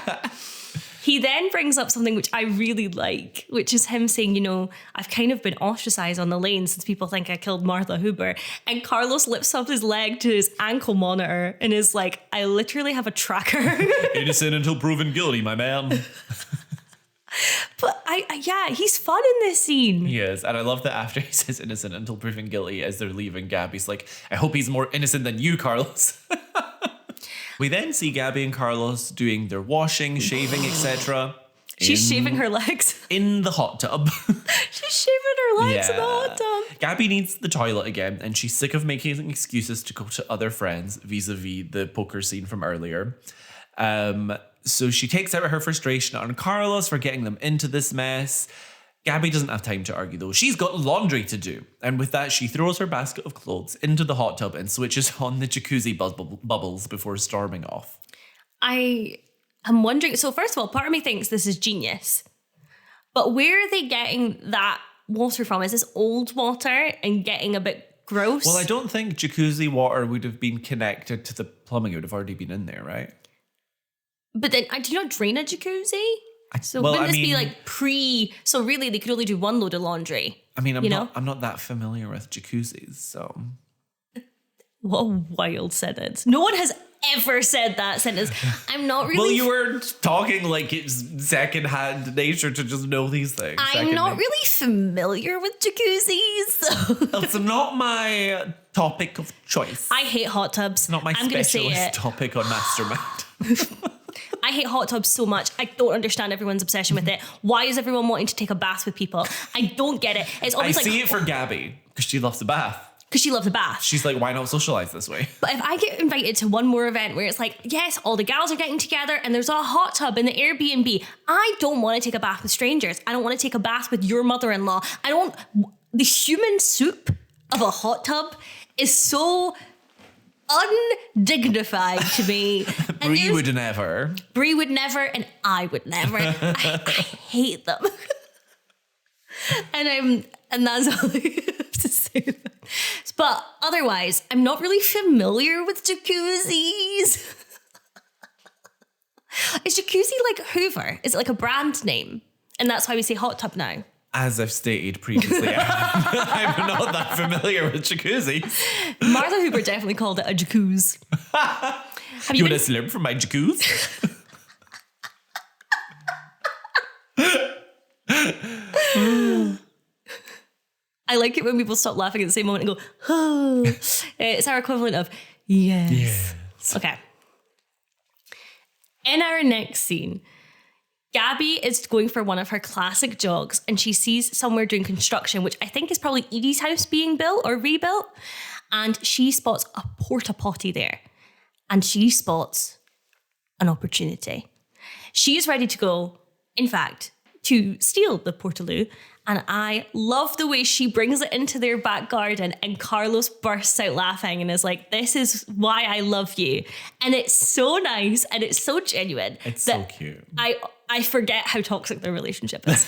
He then brings up something which I really like, which is him saying, "I've kind of been ostracized on the lane since people think I killed Martha Huber." And Carlos lifts up his leg to his ankle monitor and is like, "I literally have a tracker." Innocent until proven guilty, my man. But he's fun in this scene. He is. And I love that after he says innocent until proven guilty, as they're leaving, Gaby's like, "I hope he's more innocent than you, Carlos." We then see Gaby and Carlos doing their washing, shaving, etc. She's shaving her legs. In the hot tub. She's shaving her legs in the hot tub. Gaby needs the toilet again, and she's sick of making excuses to go to other friends vis-a-vis the poker scene from earlier. So she takes out her frustration on Carlos for getting them into this mess. Gaby doesn't have time to argue, though. She's got laundry to do. And with that, she throws her basket of clothes into the hot tub and switches on the jacuzzi bubbles before storming off. I am wondering, so first of all, part of me thinks this is genius. But where are they getting that water from? Is this old water and getting a bit gross? Well, I don't think jacuzzi water would have been connected to the plumbing. It would have already been in there, right? But then, do you not drain a jacuzzi? So wouldn't this be like so really they could only do one load of laundry? I mean, I'm not that familiar with jacuzzis, so. What a wild sentence. No one has ever said that sentence. I'm not really. Well, you were talking like it's secondhand nature to just know these things. I'm not really familiar with jacuzzis. So. It's not my topic of choice. I hate hot tubs. It's not my specialist topic on Mastermind. I hate hot tubs so much. I don't understand everyone's obsession with it. Why is everyone wanting to take a bath with people? I don't get it. It's always I see it for Gaby because she loves a bath. Because she loves a bath. She's like, why not socialize this way? But if I get invited to one more event where it's like, yes, all the gals are getting together and there's a hot tub in the Airbnb, I don't want to take a bath with strangers. I don't want to take a bath with your mother-in-law. The human soup of a hot tub is so undignified to me. Brie would never. Brie would never, and I would never. I hate them. And that's all I have to say. But otherwise, I'm not really familiar with jacuzzis. Is jacuzzi like Hoover? Is it like a brand name? And that's why we say hot tub now. As I've stated previously, I'm not that familiar with jacuzzis. Martha Hoover definitely called it a jacuzzi. Have You you want to slurp from my jacuzzi? I like it when people stop laughing at the same moment and go, oh. It's our equivalent of yes. Yes. Okay. In our next scene, Gaby is going for one of her classic jogs and she sees somewhere doing construction, which I think is probably Edie's house being built or rebuilt. And she spots a porta potty there. And she spots an opportunity. She is ready to go, in fact, to steal the portaloo. And I love the way she brings it into their back garden and Carlos bursts out laughing and is like, this is why I love you. And it's so nice and it's so genuine. It's so cute. I forget how toxic their relationship is.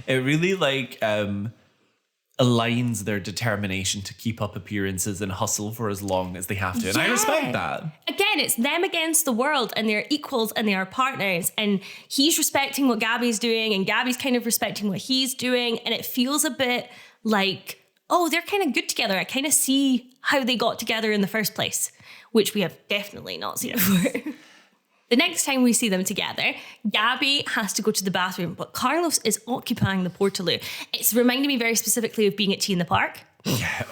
It really aligns their determination to keep up appearances and hustle for as long as they have to. And I respect that. Again, it's them against the world and they're equals and they are partners. And he's respecting what Gaby's doing and Gaby's kind of respecting what he's doing. And it feels a bit like, oh, they're kind of good together. I kind of see how they got together in the first place, which we have definitely not seen before. The next time we see them together, Gaby has to go to the bathroom, but Carlos is occupying the portaloo. It's reminding me very specifically of being at Tea in the Park. Yeah,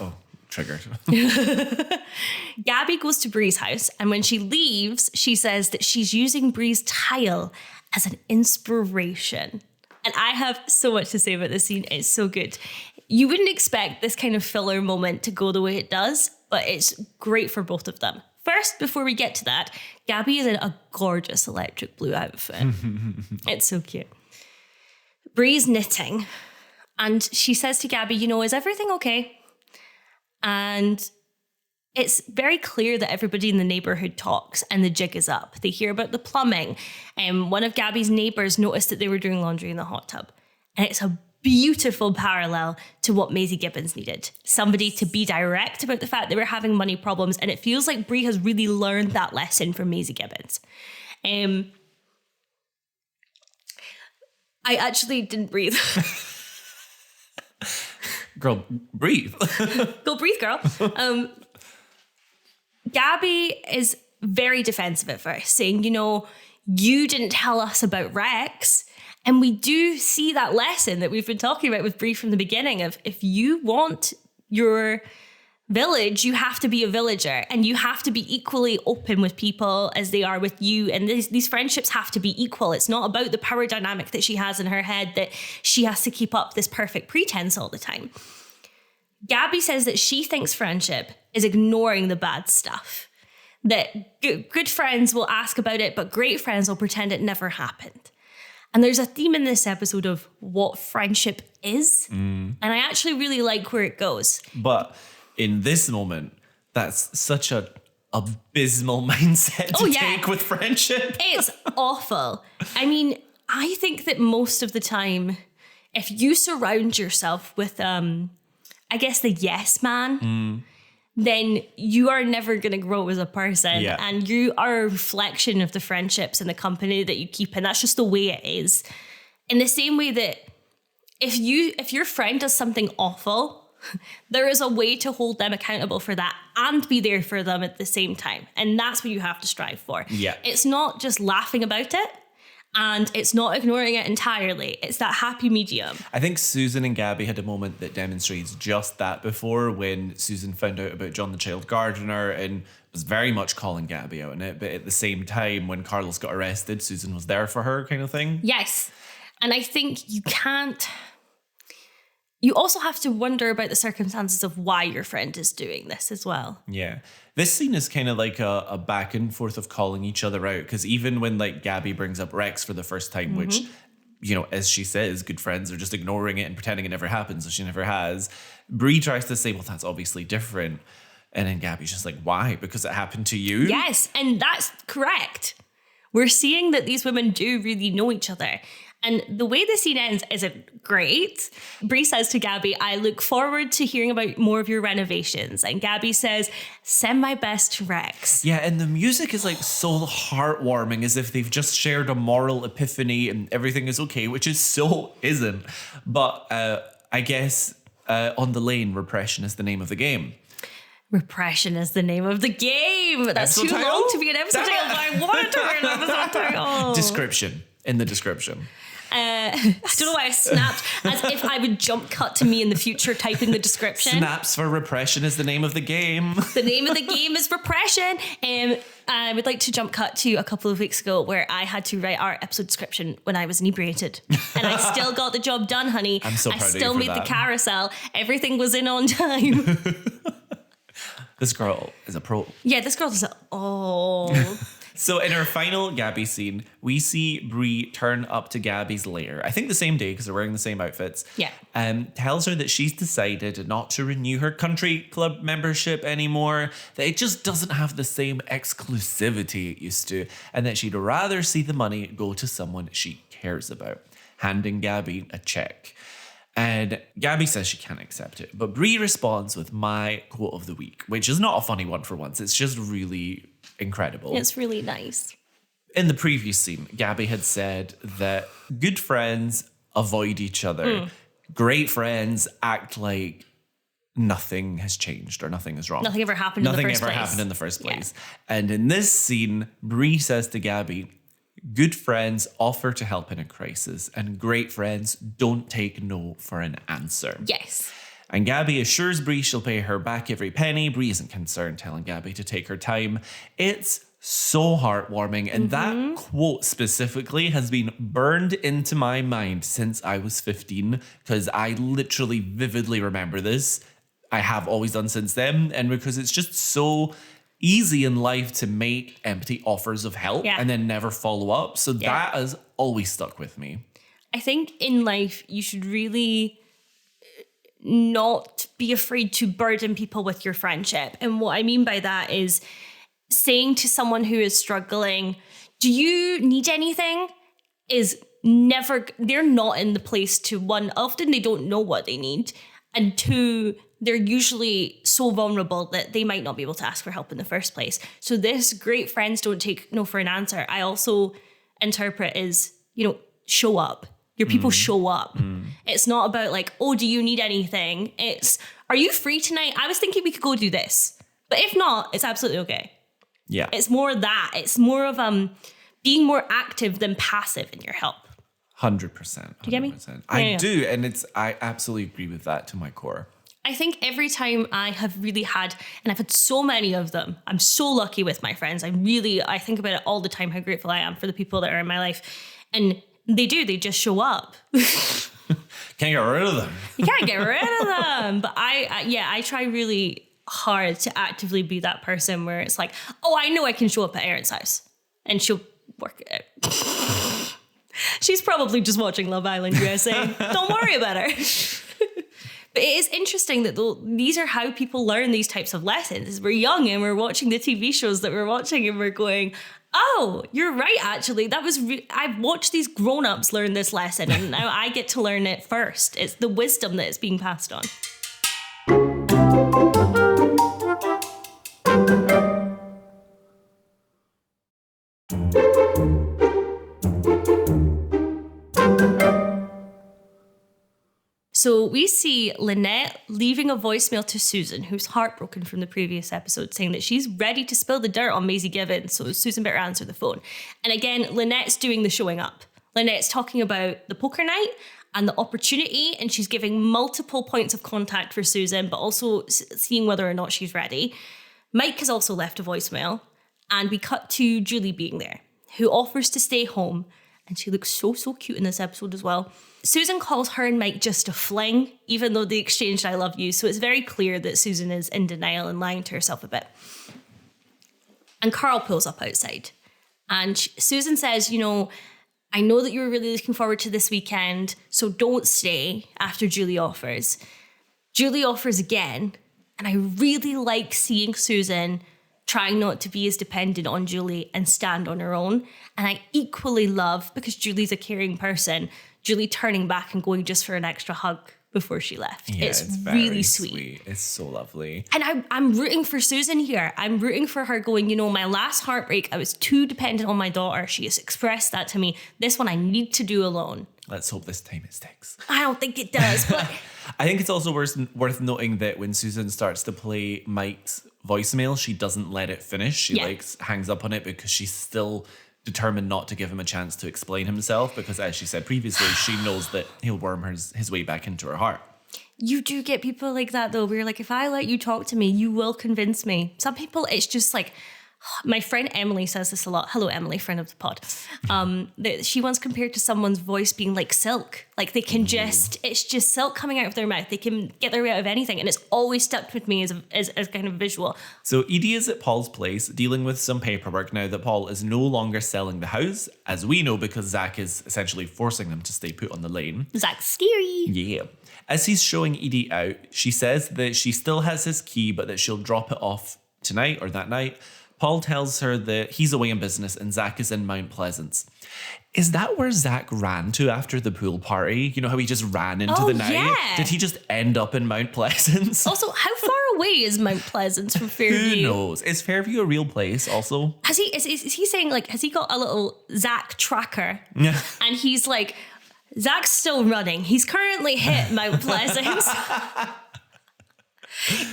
triggered. Gaby goes to Bree's house, and when she leaves, she says that she's using Bree's tile as an inspiration. And I have so much to say about this scene. It's so good. You wouldn't expect this kind of filler moment to go the way it does, but it's great for both of them. First, before we get to that, Gaby is in a gorgeous electric blue outfit. It's so cute. Bree's knitting, and she says to Gaby, is everything okay? And it's very clear that everybody in the neighborhood talks and the jig is up. They hear about the plumbing. And one of Gaby's neighbors noticed that they were doing laundry in the hot tub. And it's a beautiful parallel to what Maisie Gibbons needed. Somebody to be direct about the fact they were having money problems. And it feels like Bree has really learned that lesson from Maisie Gibbons. I actually didn't breathe. Girl, breathe. Go breathe, girl. Gaby is very defensive at first, saying, you didn't tell us about Rex. And we do see that lesson that we've been talking about with Bree from the beginning of if you want your village, you have to be a villager and you have to be equally open with people as they are with you. And these friendships have to be equal. It's not about the power dynamic that she has in her head that she has to keep up this perfect pretense all the time. Gaby says that she thinks friendship is ignoring the bad stuff. That good friends will ask about it, but great friends will pretend it never happened. And there's a theme in this episode of what friendship is. And I actually really like where it goes. But in this moment, that's such an abysmal mindset to take with friendship. It's awful. I mean, I think that most of the time, if you surround yourself with, the yes man, then you are never going to grow as a person. Yeah. And you are a reflection of the friendships and the company that you keep. And that's just the way it is. In the same way that if your friend does something awful, there is a way to hold them accountable for that and be there for them at the same time. And that's what you have to strive for. Yeah. It's not just laughing about it. And it's not ignoring it entirely. It's that happy medium. I think Susan and Gaby had a moment that demonstrates just that before when Susan found out about John the Child Gardener and was very much calling Gaby out on it. But at the same time, when Carlos got arrested, Susan was there for her kind of thing. Yes. And I think you also have to wonder about the circumstances of why your friend is doing this as well. Yeah. This scene is kind of like a back and forth of calling each other out. Because even when Gaby brings up Rex for the first time, which, as she says, good friends are just ignoring it and pretending it never happens, so she never has. Bree tries to say, well, that's obviously different. And then Gaby's just like, why? Because it happened to you? Yes, and that's correct. We're seeing that these women do really know each other. And the way the scene ends isn't great. Bree says to Gaby, I look forward to hearing about more of your renovations. And Gaby says, send my best to Rex. Yeah, and the music is so heartwarming, as if they've just shared a moral epiphany and everything is okay, which is so isn't. But I guess on the lane, Repression is the name of the game. Repression is the name of the game. That's Episode too title? long to be an episode title, but I wanted to write an episode title. Description. In the description. I don't know why I snapped as if I would jump cut to me in the future typing the description. Snaps for Repression is the name of the game. The name of the game is Repression. I would like to jump cut to a couple of weeks ago where I had to write our episode description when I was inebriated. And I still got the job done, honey. I'm so proud I of you still for made that. the carousel. Everything was in on time. This girl is a pro. Yeah, this girl is So in our final Gaby scene, we see Bree turn up to Gaby's lair. I think the same day because they're wearing the same outfits. Yeah. Tells her that she's decided not to renew her country club membership anymore, that it just doesn't have the same exclusivity it used to, and that she'd rather see the money go to someone she cares about, handing Gaby a check. And Gaby says she can't accept it, but Bree responds with my quote of the week, which is not a funny one for once. It's just really incredible. It's really nice. In the previous scene, Gaby had said that good friends avoid each other. Great friends act like nothing has changed or nothing is wrong. Nothing ever happened in the first place. Nothing ever happened in the first place. Yeah. And in this scene, Bree says to Gaby, good friends offer to help in a crisis, and great friends don't take no for an answer. Yes. And Gaby assures Bree she'll pay her back every penny. Bree isn't concerned, telling Gaby to take her time. It's so heartwarming. And that quote specifically has been burned into my mind since I was 15, because I literally vividly remember this. I have always done since then. And because it's just so easy in life to make empty offers of help and then never follow up. So that has always stuck with me. I think in life, you should really not be afraid to burden people with your friendship. And what I mean by that is saying to someone who is struggling, do you need anything? Is never, they're not in the place to, one, often they don't know what they need. And two, they're usually so vulnerable that they might not be able to ask for help in the first place. So this great friends don't take no for an answer, I also interpret as, show up. Your people show up. It's not about like, oh, do you need anything? It's, are you free tonight? I was thinking we could go do this. But if not, it's absolutely okay. Yeah. It's more that. It's more of being more active than passive in your help. 100%. 100%. Do you get me? I do. And I absolutely agree with that to my core. I think every time I have really had, and I've had so many of them, I'm so lucky with my friends. I think about it all the time, how grateful I am for the people that are in my life. And they just show up. Can't get rid of them. You can't get rid of them. But I try really hard to actively be that person where it's like, oh, I know I can show up at Erin's house and she'll work it out. She's probably just watching Love Island USA. Don't worry about her. But it is interesting that these are how people learn these types of lessons. We're young and we're watching the TV shows that we're watching and we're going, oh, you're right, actually. That was I've watched these grown-ups learn this lesson and now I get to learn it first. It's the wisdom that is being passed on. So we see Lynette leaving a voicemail to Susan, who's heartbroken from the previous episode, saying that she's ready to spill the dirt on Maisie Gibbons, so Susan better answer the phone. And again, Lynette's doing the showing up. Lynette's talking about the poker night and the opportunity, and she's giving multiple points of contact for Susan, but also seeing whether or not she's ready. Mike has also left a voicemail, and we cut to Julie being there, who offers to stay home, and she looks so cute in this episode as well. Susan calls her and Mike just a fling, even though they exchanged I love you. So it's very clear that Susan is in denial and lying to herself a bit. And Carl pulls up outside. And Susan says, I know that you're really looking forward to this weekend, so don't stay after Julie offers. Julie offers again. And I really like seeing Susan trying not to be as dependent on Julie and stand on her own. And I equally love, because Julie's a caring person, Julie turning back and going just for an extra hug before she left. Yeah, it's very really sweet. It's so lovely. And I'm rooting for Susan here. I'm rooting for her going, you know, my last heartbreak, I was too dependent on my daughter. She has expressed that to me. This one I need to do alone. Let's hope this time it sticks. I don't think it does, but I think it's also worth noting that when Susan starts to play Mike's voicemail, she doesn't let it finish. She hangs up on it because she's still determined not to give him a chance to explain himself, because as she said previously, she knows that he'll worm his way back into her heart. You do get people like that though, where you're like, if I let you talk to me, you will convince me. Some people, it's just like, my friend Emily says this a lot. Hello, Emily, friend of the pod. That she once compared to someone's voice being like silk. Like they can it's just silk coming out of their mouth. They can get their way out of anything. And it's always stuck with me as kind of visual. So Edie is at Paul's place dealing with some paperwork now that Paul is no longer selling the house, as we know, because Zach is essentially forcing them to stay put on the lane. Zach's scary. Yeah. As he's showing Edie out, she says that she still has his key, but that she'll drop it off tonight or that night. Paul tells her that he's away in business and Zach is in Mount Pleasance. Is that where Zach ran to after the pool party? You know how he just ran into the night? Yeah. Did he just end up in Mount Pleasance? Also, how far away is Mount Pleasance from Fairview? Who knows? Is Fairview a real place also? Is he saying, like, has he got a little Zach tracker? Yeah. And he's like, Zach's still running. He's currently hit Mount Pleasance.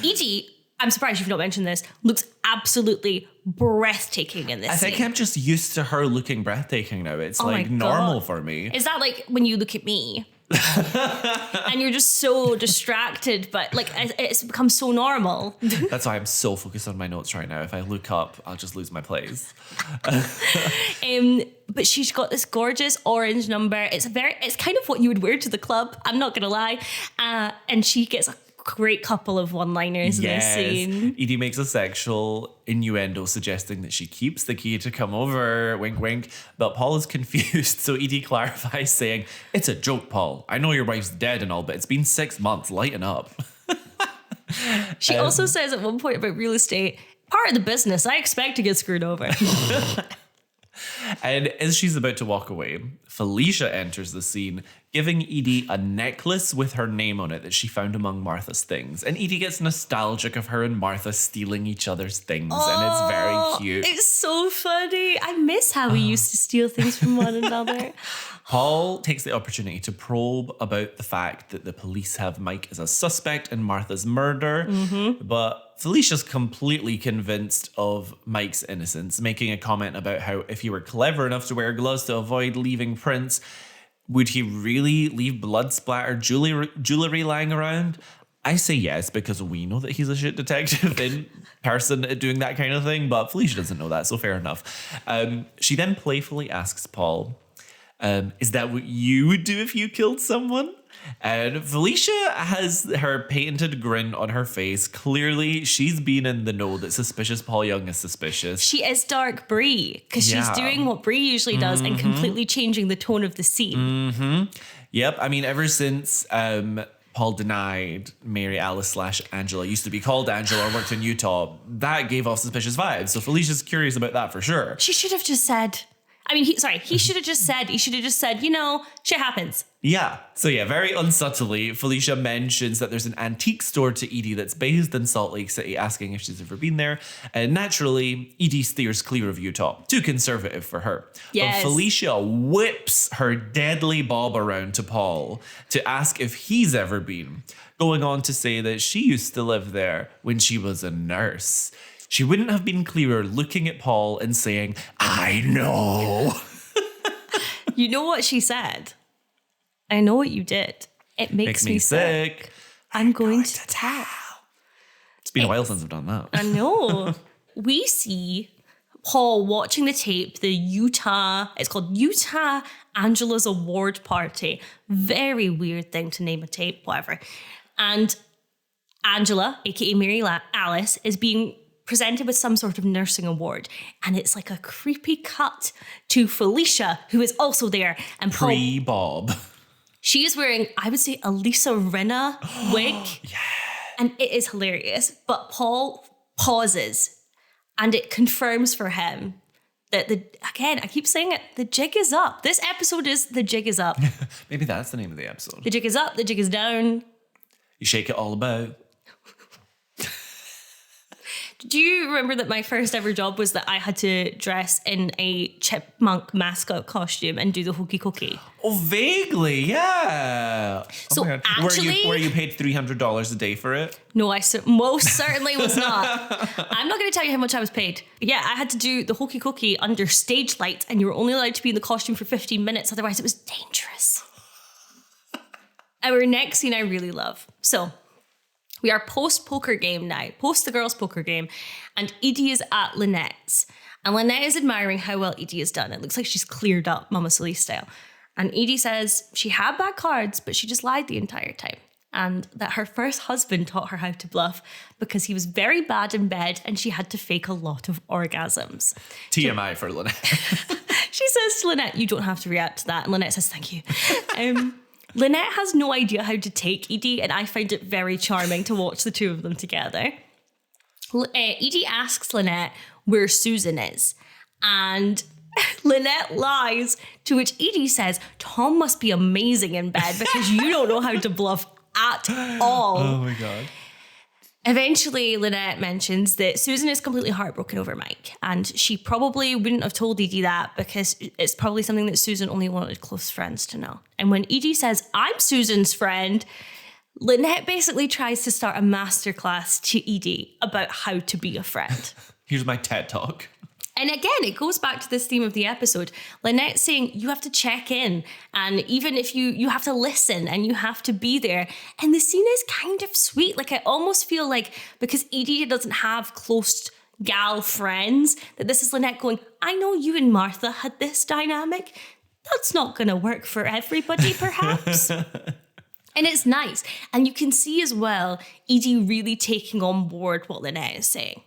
Edie, I'm surprised you've not mentioned this, looks absolutely breathtaking in this I think scene. I'm just used to her looking breathtaking now. It's like normal for me. Is that like when you look at me and you're just so distracted, but like it's become so normal? That's why I'm so focused on my notes right now. If I look up, I'll just lose my place. But she's got this gorgeous orange number. It's kind of what you would wear to the club. I'm not gonna lie. And she gets a great couple of one-liners in this scene. Edie makes a sexual innuendo suggesting that she keeps the key to come over, wink wink, but Paul is confused, so Edie clarifies saying, "It's a joke, Paul. I know your wife's dead and all, but it's been 6 months. Lighten up." She also says at one point about real estate, part of the business, I expect to get screwed over. And as she's about to walk away, Felicia enters the scene, giving Edie a necklace with her name on it that she found among Martha's things. And Edie gets nostalgic of her and Martha stealing each other's things, and it's very cute. It's so funny. I miss how we used to steal things from one another. Paul takes the opportunity to probe about the fact that the police have Mike as a suspect in Martha's murder, but Felicia's completely convinced of Mike's innocence, making a comment about how if he were clever enough to wear gloves to avoid leaving prints, would he really leave blood-splattered jewelry lying around? I say yes, because we know that he's a shit detective in person at doing that kind of thing, but Felicia doesn't know that, so fair enough. She then playfully asks Paul, is that what you would do if you killed someone? And Felicia has her patented grin on her face. Clearly, she's been in the know that suspicious Paul Young is suspicious. She is dark Brie, because she's doing what Brie usually does and completely changing the tone of the scene. Yep, I mean, ever since Paul denied Mary Alice / Angela used to be called Angela or worked in Utah, that gave off suspicious vibes. So Felicia's curious about that for sure. She should have just said... he should have just said, you know, shit happens. Yeah. So yeah, very unsubtly, Felicia mentions that there's an antique store to Edie that's based in Salt Lake City, asking if she's ever been there. And naturally, Edie steers clear of Utah. Too conservative for her. Yes. But Felicia whips her deadly bob around to Paul to ask if he's ever been, going on to say that she used to live there when she was a nurse. She wouldn't have been clearer looking at Paul and saying, I know. You know what she said? I know what you did. It makes me sick. I'm going to tell. It's been a while since I've done that. I know. We see Paul watching the tape, it's called Utah Angela's Award Party. Very weird thing to name a tape, whatever. And Angela, aka Mary Alice, is being presented with some sort of nursing award, and it's like a creepy cut to Felicia, who is also there, and Paul, pre-Bob. She is wearing, I would say, a Lisa Rinna wig, and it is hilarious. But Paul pauses, and it confirms for him that I keep saying it, the jig is up. This episode is The Jig is Up. Maybe that's the name of the episode. The jig is up, the jig is down. You shake it all about. Do you remember that my first ever job was that I had to dress in a chipmunk mascot costume and do the hokey cookie? Oh, vaguely, yeah. So my God. actually... Were you paid $300 a day for it? No, I most certainly was not. I'm not going to tell you how much I was paid. But yeah, I had to do the hokey cookie under stage lights, and you were only allowed to be in the costume for 15 minutes. Otherwise, it was dangerous. Our next scene I really love. So... we are post-poker game now, post the girls' poker game, and Edie is at Lynette's. And Lynette is admiring how well Edie has done. It looks like she's cleared up Mama Solis style. And Edie says she had bad cards, but she just lied the entire time. And that her first husband taught her how to bluff because he was very bad in bed and she had to fake a lot of orgasms. TMI for Lynette. She says to Lynette, you don't have to react to that. And Lynette says, thank you. Lynette has no idea how to take Edie, and I find it very charming to watch the two of them together. Edie asks Lynette where Susan is, and Lynette lies, to which Edie says, Tom must be amazing in bed because you don't know how to bluff at all. Oh my God. Eventually, Lynette mentions that Susan is completely heartbroken over Mike, and she probably wouldn't have told Edie that because it's probably something that Susan only wanted close friends to know. And when Edie says, I'm Susan's friend, Lynette basically tries to start a masterclass to Edie about how to be a friend. Here's my TED Talk. And again, it goes back to this theme of the episode. Lynette saying you have to check in, and even if you have to listen and you have to be there. And the scene is kind of sweet. Like, I almost feel like because Edie doesn't have close gal friends, that this is Lynette going, I know you and Martha had this dynamic. That's not going to work for everybody, perhaps. And it's nice. And you can see as well, Edie really taking on board what Lynette is saying.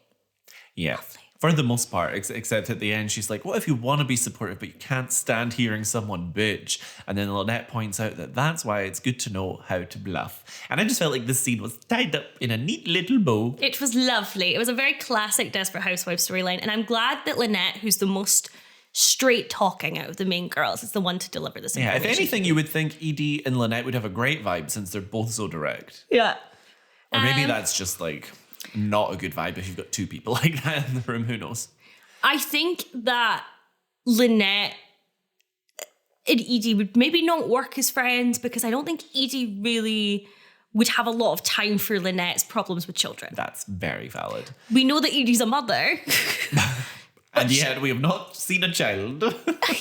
Yeah. Lovely. For the most part, except at the end, she's like, what if you want to be supportive, but you can't stand hearing someone bitch? And then Lynette points out that that's why it's good to know how to bluff. And I just felt like this scene was tied up in a neat little bow. It was lovely. It was a very classic Desperate Housewives storyline. And I'm glad that Lynette, who's the most straight talking out of the main girls, is the one to deliver this information. Yeah, if anything, you would think Edie and Lynette would have a great vibe since they're both so direct. Yeah. Or maybe that's just like... not a good vibe if you've got two people like that in the room, who knows? I think that Lynette and Edie would maybe not work as friends because I don't think Edie really would have a lot of time for Lynette's problems with children. That's very valid. We know that Edie's a mother. And yet we have not seen a child.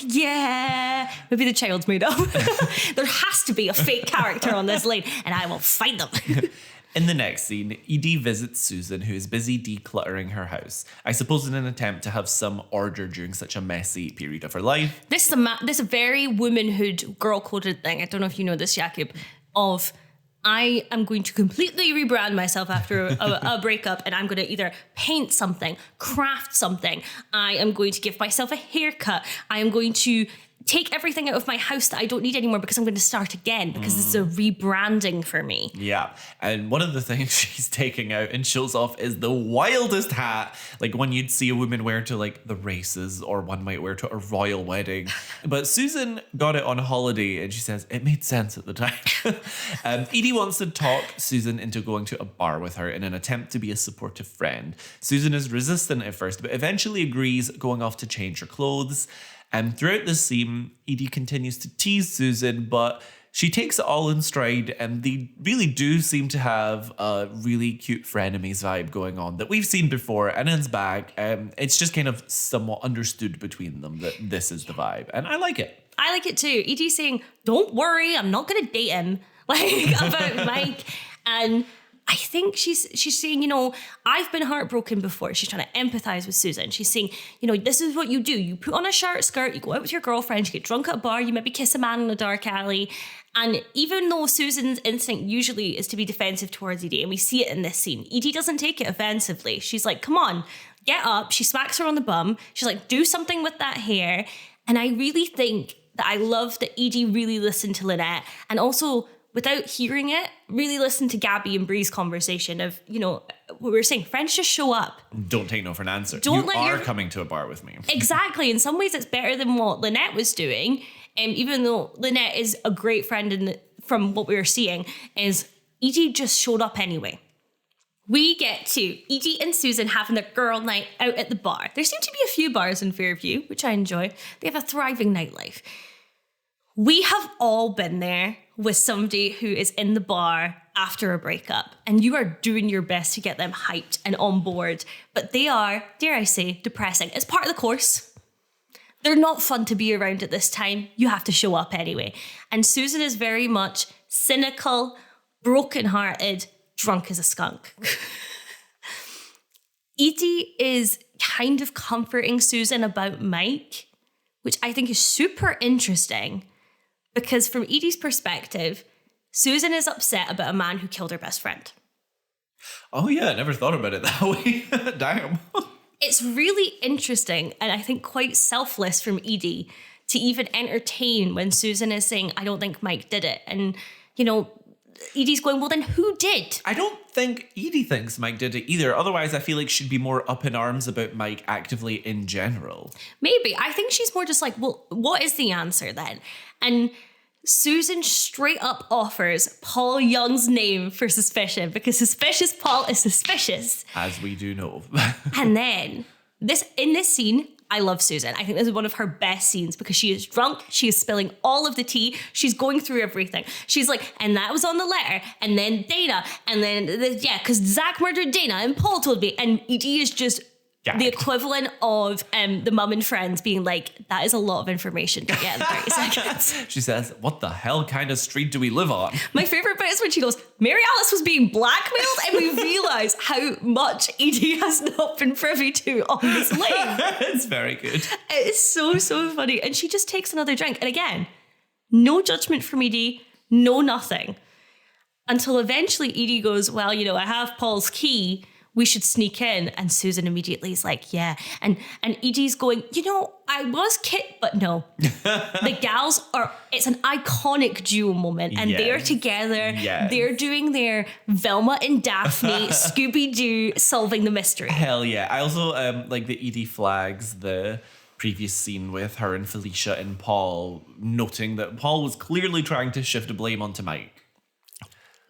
Yeah, maybe the child's made up. There has to be a fake character on this line and I will find them. In the next scene, Edie visits Susan, who is busy decluttering her house. I suppose in an attempt to have some order during such a messy period of her life. This is a very womanhood, girl-coded thing. I don't know if you know this, Jakub, of I am going to completely rebrand myself after a breakup, and I'm going to either paint something, craft something. I am going to give myself a haircut. I am going to take everything out of my house that I don't need anymore because I'm going to start again because this is a rebranding for me. Yeah. And one of the things she's taking out and shows off is the wildest hat. Like one you'd see a woman wear to like the races or one might wear to a royal wedding. But Susan got it on holiday and she says it made sense at the time. Edie wants to talk Susan into going to a bar with her in an attempt to be a supportive friend. Susan is resistant at first, but eventually agrees, going off to change her clothes. And throughout this scene, Edie continues to tease Susan, but she takes it all in stride, and they really do seem to have a really cute frenemies vibe going on that we've seen before, and it's back. It's just kind of somewhat understood between them that this is the vibe, and I like it. I like it too. Edie's saying, don't worry, I'm not going to date him, like about Mike. And I think she's saying, you know, I've been heartbroken before. She's trying to empathize with Susan. She's saying, you know, this is what you do. You put on a short skirt, you go out with your girlfriend, you get drunk at a bar, you maybe kiss a man in a dark alley. And even though Susan's instinct usually is to be defensive towards Edie, and we see it in this scene, Edie doesn't take it offensively. She's like, come on, get up. She smacks her on the bum. She's like, do something with that hair. And I really think that I love that Edie really listened to Lynette, and also, without hearing it, really listen to Gaby and Bree's conversation of, you know, what we were saying, friends just show up. Don't take no for an answer. Don't you are coming to a bar with me. Exactly. In some ways, it's better than what Lynette was doing. Even though Lynette is a great friend, and from what we were seeing, is Edie just showed up anyway. We get to Edie and Susan having their girl night out at the bar. There seem to be a few bars in Fairview, which I enjoy. They have a thriving nightlife. We have all been there with somebody who is in the bar after a breakup, and you are doing your best to get them hyped and on board, but they are, dare I say, depressing. It's part of the course. They're not fun to be around at this time. You have to show up anyway. And Susan is very much cynical, brokenhearted, drunk as a skunk. Edie is kind of comforting Susan about Mike, which I think is super interesting because from Edie's perspective, Susan is upset about a man who killed her best friend. Oh yeah, I never thought about it that way. Damn. It's really interesting and I think quite selfless from Edie to even entertain when Susan is saying, I don't think Mike did it. And, you know, Edie's going, well, then who did? I don't think Edie thinks Mike did it either. Otherwise, I feel like she'd be more up in arms about Mike actively in general. Maybe. I think she's more just like, well, what is the answer then? And Susan straight up offers Paul Young's name for suspicion because suspicious Paul is suspicious. As we do know. And then in this scene, I love Susan. I think this is one of her best scenes because she is drunk. She is spilling all of the tea. She's going through everything. She's like, and that was on the letter. And then Dana. And then, because Zach murdered Dana and Paul told me. And Edie is just the equivalent of the Mum and Friends being like, that is a lot of information to get in 30 seconds. She says, what the hell kind of street do we live on? My favourite bit is when she goes, Mary Alice was being blackmailed, and we realise how much Edie has not been privy to on this lane. It's very good. It's so, so funny. And she just takes another drink. And again, no judgment from Edie, no nothing. Until eventually Edie goes, well, you know, I have Paul's key. We should sneak in. And Susan immediately is like, yeah. And Edie's going, you know, I was Kit, but no. The gals it's an iconic duo moment. And they're together. Yes. They're doing their Velma and Daphne, Scooby-Doo, solving the mystery. Hell yeah. I also like that Edie flags the previous scene with her and Felicia and Paul, noting that Paul was clearly trying to shift the blame onto Mike.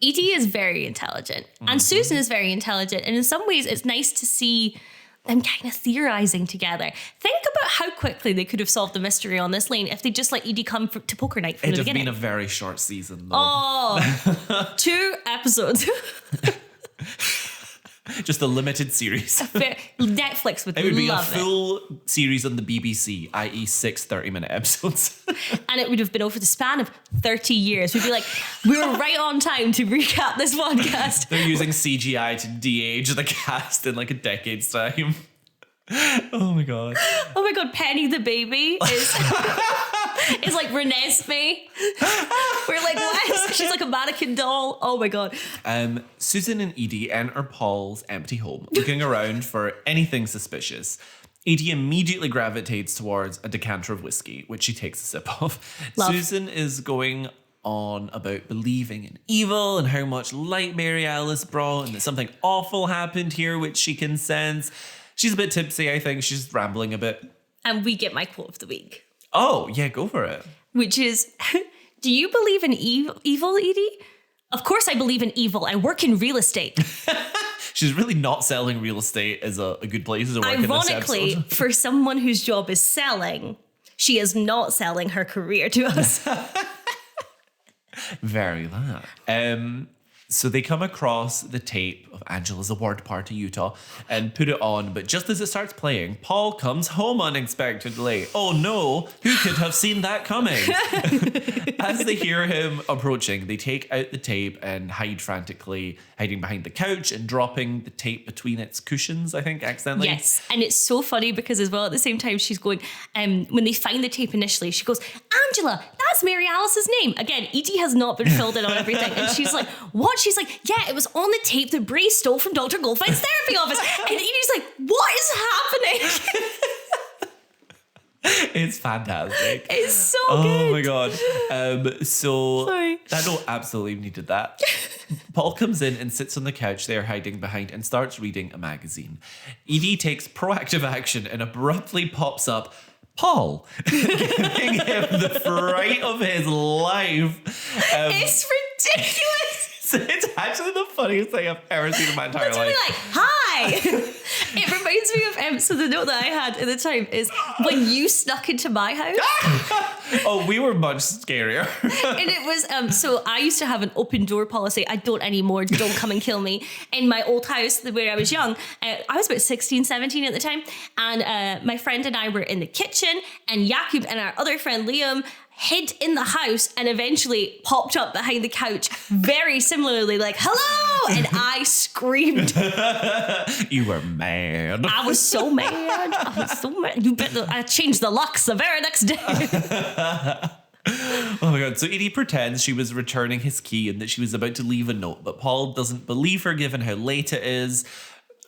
Edie is very intelligent and Susan is very intelligent. And in some ways, it's nice to see them kind of theorizing together. Think about how quickly they could have solved the mystery on this lane if they just let Edie come to poker night from the beginning. It'd have been a very short season, though. Oh, 2 episodes. Just a limited series. Netflix would love it. It would be a full series on the BBC, i.e. 6 30-minute episodes. And it would have been over the span of 30 years. We'd be like, we were right on time to recap this podcast. They're using CGI to de-age the cast in like a decade's time. Oh my god. Oh my god, Penny the baby is like Renesmee. We're like, what? She's like a mannequin doll. Oh my god. Susan and Edie enter Paul's empty home, looking around for anything suspicious. Edie immediately gravitates towards a decanter of whiskey, which she takes a sip of. Love. Susan is going on about believing in evil and how much light Mary Alice brought and that something awful happened here, which she can sense. She's a bit tipsy, I think. She's rambling a bit. And we get my quote of the week. Oh, yeah, go for it. Which is, do you believe in evil, Edie? Of course I believe in evil. I work in real estate. She's really not selling real estate as a good place to work in this episode. Ironically, for someone whose job is selling, she is not selling her career to us. Very that. So they come across the tape of Angela's award party, Utah, and put it on. But just as it starts playing, Paul comes home unexpectedly. Oh no, who could have seen that coming? As they hear him approaching, they take out the tape and hide frantically, hiding behind the couch and dropping the tape between its cushions, I think, accidentally. Yes, and it's so funny because as well, at the same time, she's going, when they find the tape initially, she goes, Angela, that's Mary Alice's name. Again, Edie has not been filled in on everything. And she's like, what? She's like, yeah, it was on the tape that Bray stole from Dr. Goldfein's therapy office. And Edie's like, what is happening? It's fantastic. It's so Oh good. my god. Sorry. I know absolutely needed that. Paul comes in and sits on the couch they're hiding behind and starts reading a magazine. Edie takes proactive action and abruptly pops up Paul, giving him the fright of his life. It's ridiculous. It's actually the funniest thing I've ever seen in my entire Literally life. like, hi! It reminds me of, so the note that I had at the time is when you snuck into my house. Oh, we were much scarier. And it was, so I used to have an open door policy. I don't anymore. Don't come and kill me. In my old house where I was young, I was about 16, 17 at the time. And my friend and I were in the kitchen, and Jakub and our other friend Liam hid in the house and eventually popped up behind the couch very similarly like, hello! And I screamed. You were mad. I was so mad. You better, I changed the locks the very next day. Oh my God. So Edie pretends she was returning his key and that she was about to leave a note, but Paul doesn't believe her given how late it is.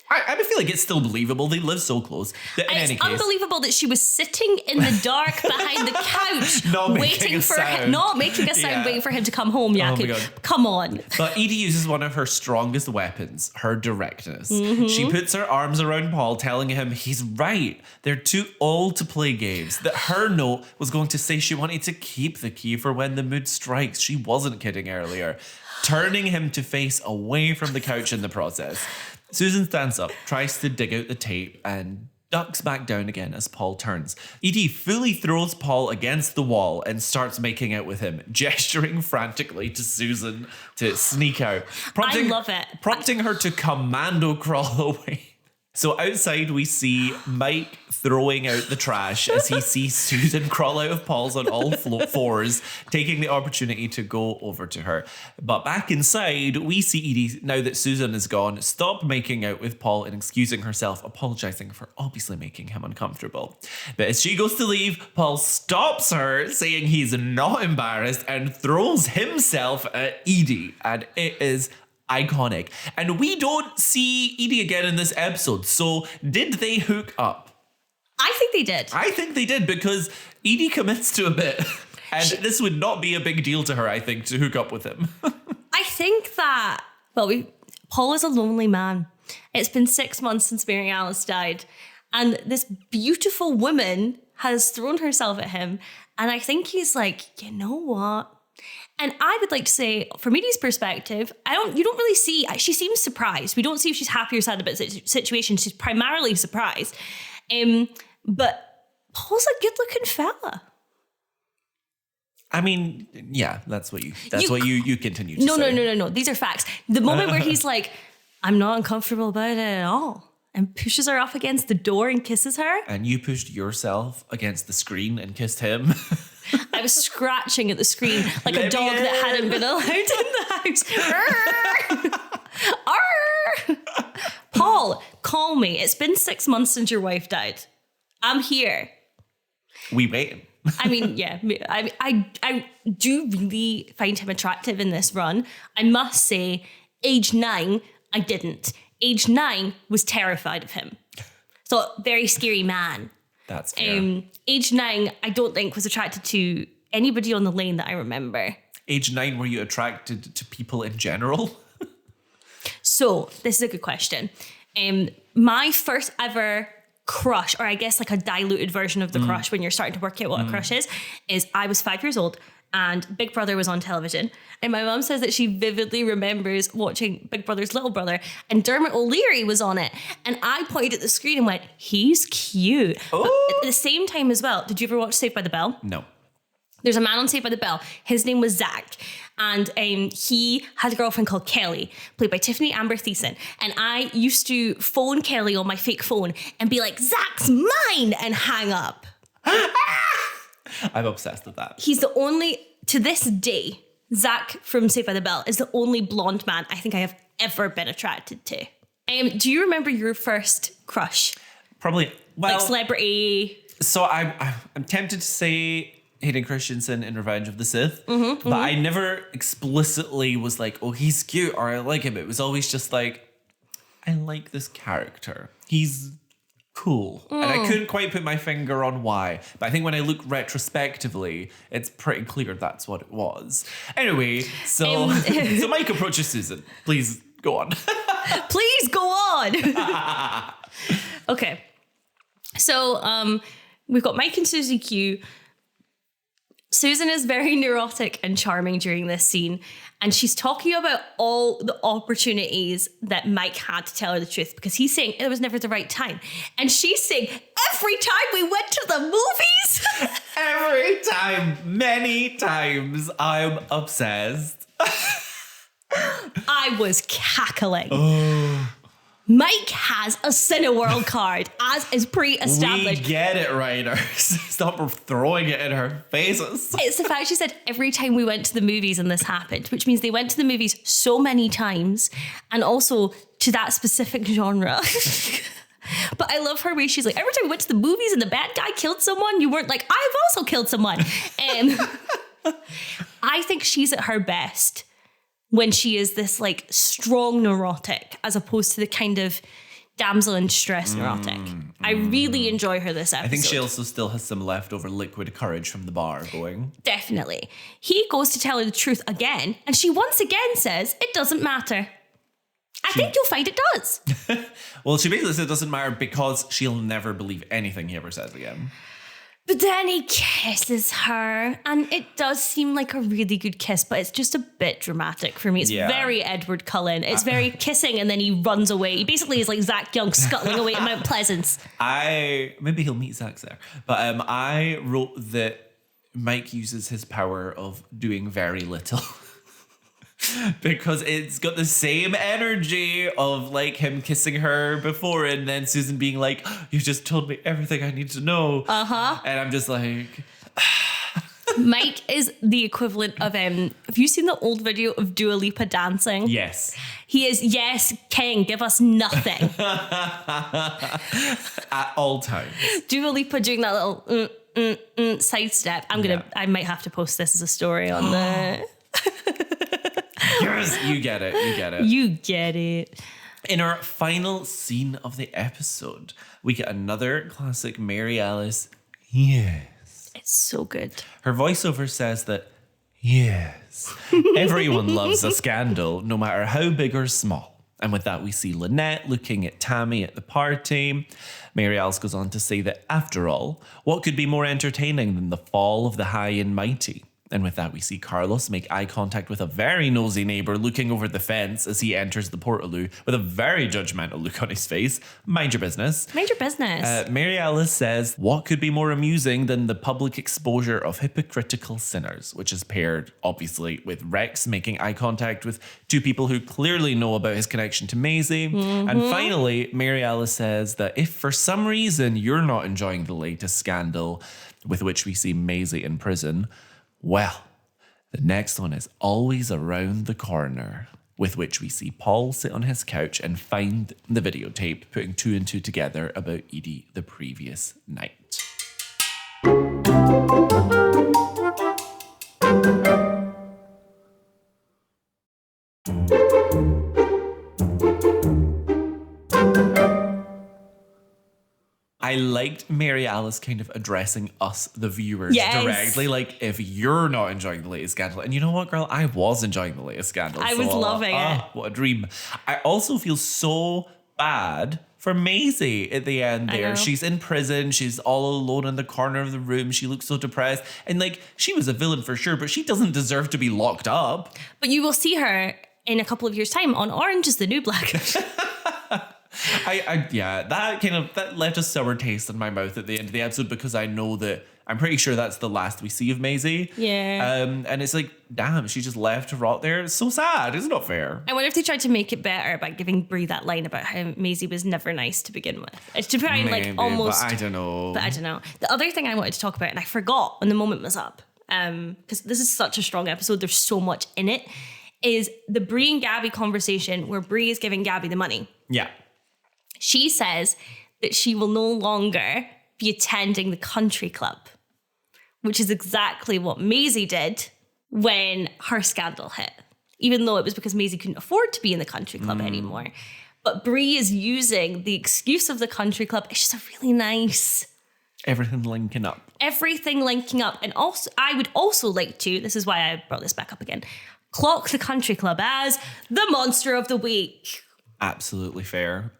I feel like it's still believable. They live so close. But in any It's case, unbelievable that she was sitting in the dark behind the couch, Not making waiting a for sound. him, not making a sound, Yeah. waiting for him to come home. my Jakub, God. come on. But Edie uses one of her strongest weapons, her directness. Mm-hmm. She puts her arms around Paul, telling him he's right. They're too old to play games. That her note was going to say she wanted to keep the key for when the mood strikes. She wasn't kidding earlier. Turning him to face away from the couch in the process. Susan stands up, tries to dig out the tape, and ducks back down again as Paul turns. Edie fully throws Paul against the wall and starts making out with him, gesturing frantically to Susan to sneak out. I love it. Prompting her to commando crawl away. So outside we see Mike throwing out the trash as he sees Susan crawl out of Paul's on all fours, taking the opportunity to go over to her. But back inside, we see Edie, now that Susan is gone, stop making out with Paul and excusing herself, apologising for obviously making him uncomfortable. But as she goes to leave, Paul stops her, saying he's not embarrassed, and throws himself at Edie. And it is iconic. And we don't see Edie again in this episode. So did they hook up? I think they did. I think they did, because Edie commits to a bit. And this would not be a big deal to her, I think, to hook up with him. I think that, Paul is a lonely man. It's been 6 months since Mary Alice died. And this beautiful woman has thrown herself at him. And I think he's like, you know what? And I would like to say, from Edie's perspective, you don't really see, she seems surprised. We don't see if she's happy or sad about the situation. She's primarily surprised. But Paul's a good looking fella. I mean, yeah, that's what you continue to say. No. These are facts. The moment where he's like, I'm not uncomfortable about it at all, and pushes her up against the door and kisses her. And you pushed yourself against the screen and kissed him. I was scratching at the screen like a dog that hadn't been allowed in the house. Arr! Paul, call me. It's been 6 months since your wife died. I'm here. We wait. I mean, yeah, I do really find him attractive in this run. I must say, age 9, I didn't. Age 9 was terrified of him. So, very scary man. That's fair. Age 9, I don't think was attracted to anybody on the lane that I remember. Age 9, were you attracted to people in general? So, this is a good question. My first ever crush, or I guess like a diluted version of the crush when you're starting to work out what a crush is I was 5 years old and Big Brother was on television. And my mum says that she vividly remembers watching Big Brother's Little Brother and Dermot O'Leary was on it. And I pointed at the screen and went, he's cute. But at the same time as well, did you ever watch Saved by the Bell? No. There's a man on Saved by the Bell. His name was Zach. And he had a girlfriend called Kelly, played by Tiffany Amber Thiessen. And I used to phone Kelly on my fake phone and be like, Zach's mine, and hang up. I'm obsessed with that. He's the only, to this day, Zach from Saved by the Bell is the only blonde man I think I have ever been attracted to. Do you remember your first crush? Probably. Well, Like celebrity? So I'm tempted to say Hayden Christensen in Revenge of the Sith, but I never explicitly was like, oh, he's cute or I like him. It was always just like, I like this character. He's cool. And I couldn't quite put my finger on why. But I think when I look retrospectively, it's pretty clear that's what it was. Anyway, so Mike approaches Susan. Please go on. Please go on. Okay. So we've got Mike and Susie Q. Susan is very neurotic and charming during this scene, and she's talking about all the opportunities that Mike had to tell her the truth because he's saying it was never the right time. And she's saying, every time we went to the movies. Every time, many times, I'm obsessed. I was cackling. Oh. Mike has a Cineworld card, as is pre-established. We get it, writers. Stop throwing it in her faces. It's the fact she said every time we went to the movies and this happened, which means they went to the movies so many times and also to that specific genre. But I love her way she's like, every time we went to the movies and the bad guy killed someone, you weren't like, I've also killed someone. I think she's at her best when she is this like strong neurotic as opposed to the kind of damsel in distress neurotic. I really enjoy her this episode. I think she also still has some leftover liquid courage from the bar going. Definitely. He goes to tell her the truth again, and she once again says, it doesn't matter. I think you'll find it does. Well, she basically says it doesn't matter because she'll never believe anything he ever says again. But then he kisses her, and it does seem like a really good kiss, but it's just a bit dramatic for me. It's very Edward Cullen. It's very kissing, and then he runs away. He basically is like Zach Young scuttling away to Mount Pleasance. Maybe he'll meet Zach there. But I wrote that Mike uses his power of doing very little. Because it's got the same energy of like him kissing her before and then Susan being like, you just told me everything I need to know. And I'm just like... Mike is the equivalent of, have you seen the old video of Dua Lipa dancing? Yes. He is, yes, king, give us nothing. At all times. Dua Lipa doing that little sidestep. I might have to post this as a story on the... Yes, you get it. You get it. In our final scene of the episode, we get another classic Mary Alice. Yes. It's so good. Her voiceover says that, yes, everyone loves a scandal, no matter how big or small. And with that, we see Lynette looking at Tammy at the party. Mary Alice goes on to say that, after all, what could be more entertaining than the fall of the high and mighty? And with that, we see Carlos make eye contact with a very nosy neighbour looking over the fence as he enters the portaloo with a very judgmental look on his face. Mind your business. Mind your business. Mary Alice says, what could be more amusing than the public exposure of hypocritical sinners, which is paired, obviously, with Rex making eye contact with two people who clearly know about his connection to Maisie. And finally, Mary Alice says that if for some reason you're not enjoying the latest scandal with which we see Maisie in prison, well, the next one is always around the corner, with which we see Paul sit on his couch and find the videotape, putting two and two together about Edie the previous night. I liked Mary Alice kind of addressing us, the viewers, directly. Like, if you're not enjoying the latest scandal, and you know what, girl, I was enjoying the latest scandal. I was loving it. What a dream. I also feel so bad for Maisie at the end there. She's in prison. She's all alone in the corner of the room. She looks so depressed. And like, she was a villain for sure, but she doesn't deserve to be locked up. But you will see her in a couple of years' time on Orange is the New Black. That left a sour taste in my mouth at the end of the episode because I know that I'm pretty sure that's the last we see of Maisie. Yeah. And it's like, damn, she just left to rot there. It's so sad. It's not fair. I wonder if they tried to make it better by giving Brie that line about how Maisie was never nice to begin with. It's to try and like almost. But I don't know. The other thing I wanted to talk about, and I forgot when the moment was up, because this is such a strong episode. There's so much in it. Is the Brie and Gaby conversation where Brie is giving Gaby the money. Yeah. She says that she will no longer be attending the country club, which is exactly what Maisie did when her scandal hit, even though it was because Maisie couldn't afford to be in the country club anymore. But Brie is using the excuse of the country club. It's just a really nice... Everything linking up. And also, I would also like to, this is why I brought this back up again, clock the country club as the monster of the week. Absolutely fair.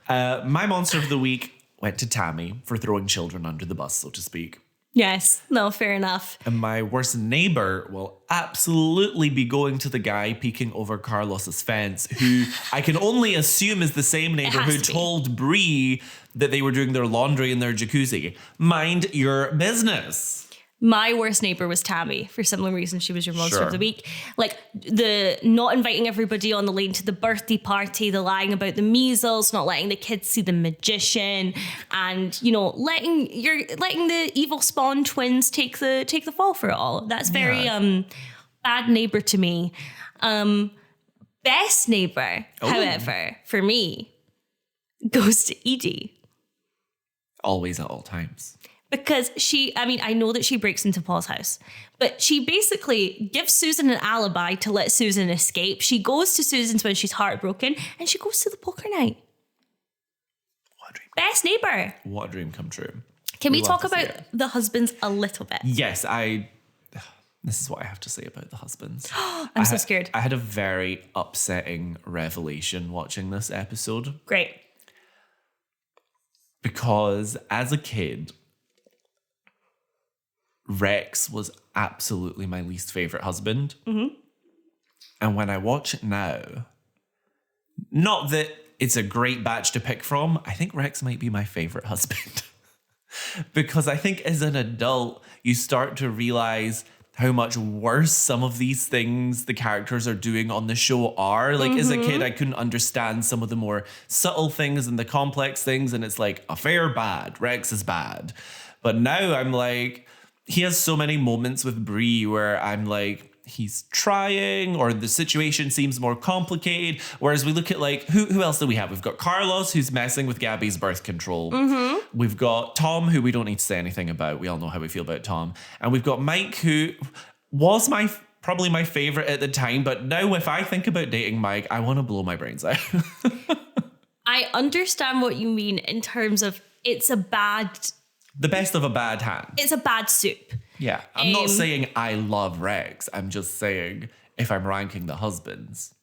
My monster of the week went to Tammy for throwing children under the bus, so to speak. Yes. No, fair enough. And my worst neighbor will absolutely be going to the guy peeking over Carlos's fence, who I can only assume is the same neighbor who told Bree that they were doing their laundry in their jacuzzi. Mind your business. My worst neighbor was Tammy for similar reasons. She was your monster of the week. Like the not inviting everybody on the lane to the birthday party, the lying about the measles, not letting the kids see the magician, and letting the evil spawn twins take the fall for it all. That's very bad neighbor to me. Best neighbor, however, for me, goes to Edie. Always at all times. Because I know that she breaks into Paul's house, but she basically gives Susan an alibi to let Susan escape. She goes to Susan's when she's heartbroken, and she goes to the poker night. What a dream. Best neighbor. What a dream come true. Can we talk about the husbands a little bit? Yes, this is what I have to say about the husbands. I'm so scared. I had a very upsetting revelation watching this episode. Great. Because as a kid, Rex was absolutely my least favorite husband. Mm-hmm. And when I watch it now, not that it's a great batch to pick from, I think Rex might be my favorite husband. Because I think as an adult, you start to realize how much worse some of these things the characters are doing on the show are. Like, as a kid, I couldn't understand some of the more subtle things and the complex things. And it's like, affair bad, Rex is bad. But now I'm like, he has so many moments with Bree where I'm like, he's trying, or the situation seems more complicated. Whereas we look at like, who else do we have? We've got Carlos, who's messing with Gaby's birth control. Mm-hmm. We've got Tom, who we don't need to say anything about. We all know how we feel about Tom. And we've got Mike, who was probably my favorite at the time. But now if I think about dating Mike, I want to blow my brains out. I understand what you mean in terms of the best of a bad hand. It's a bad soup. Yeah. I'm not saying I love Rex. I'm just saying if I'm ranking the husbands.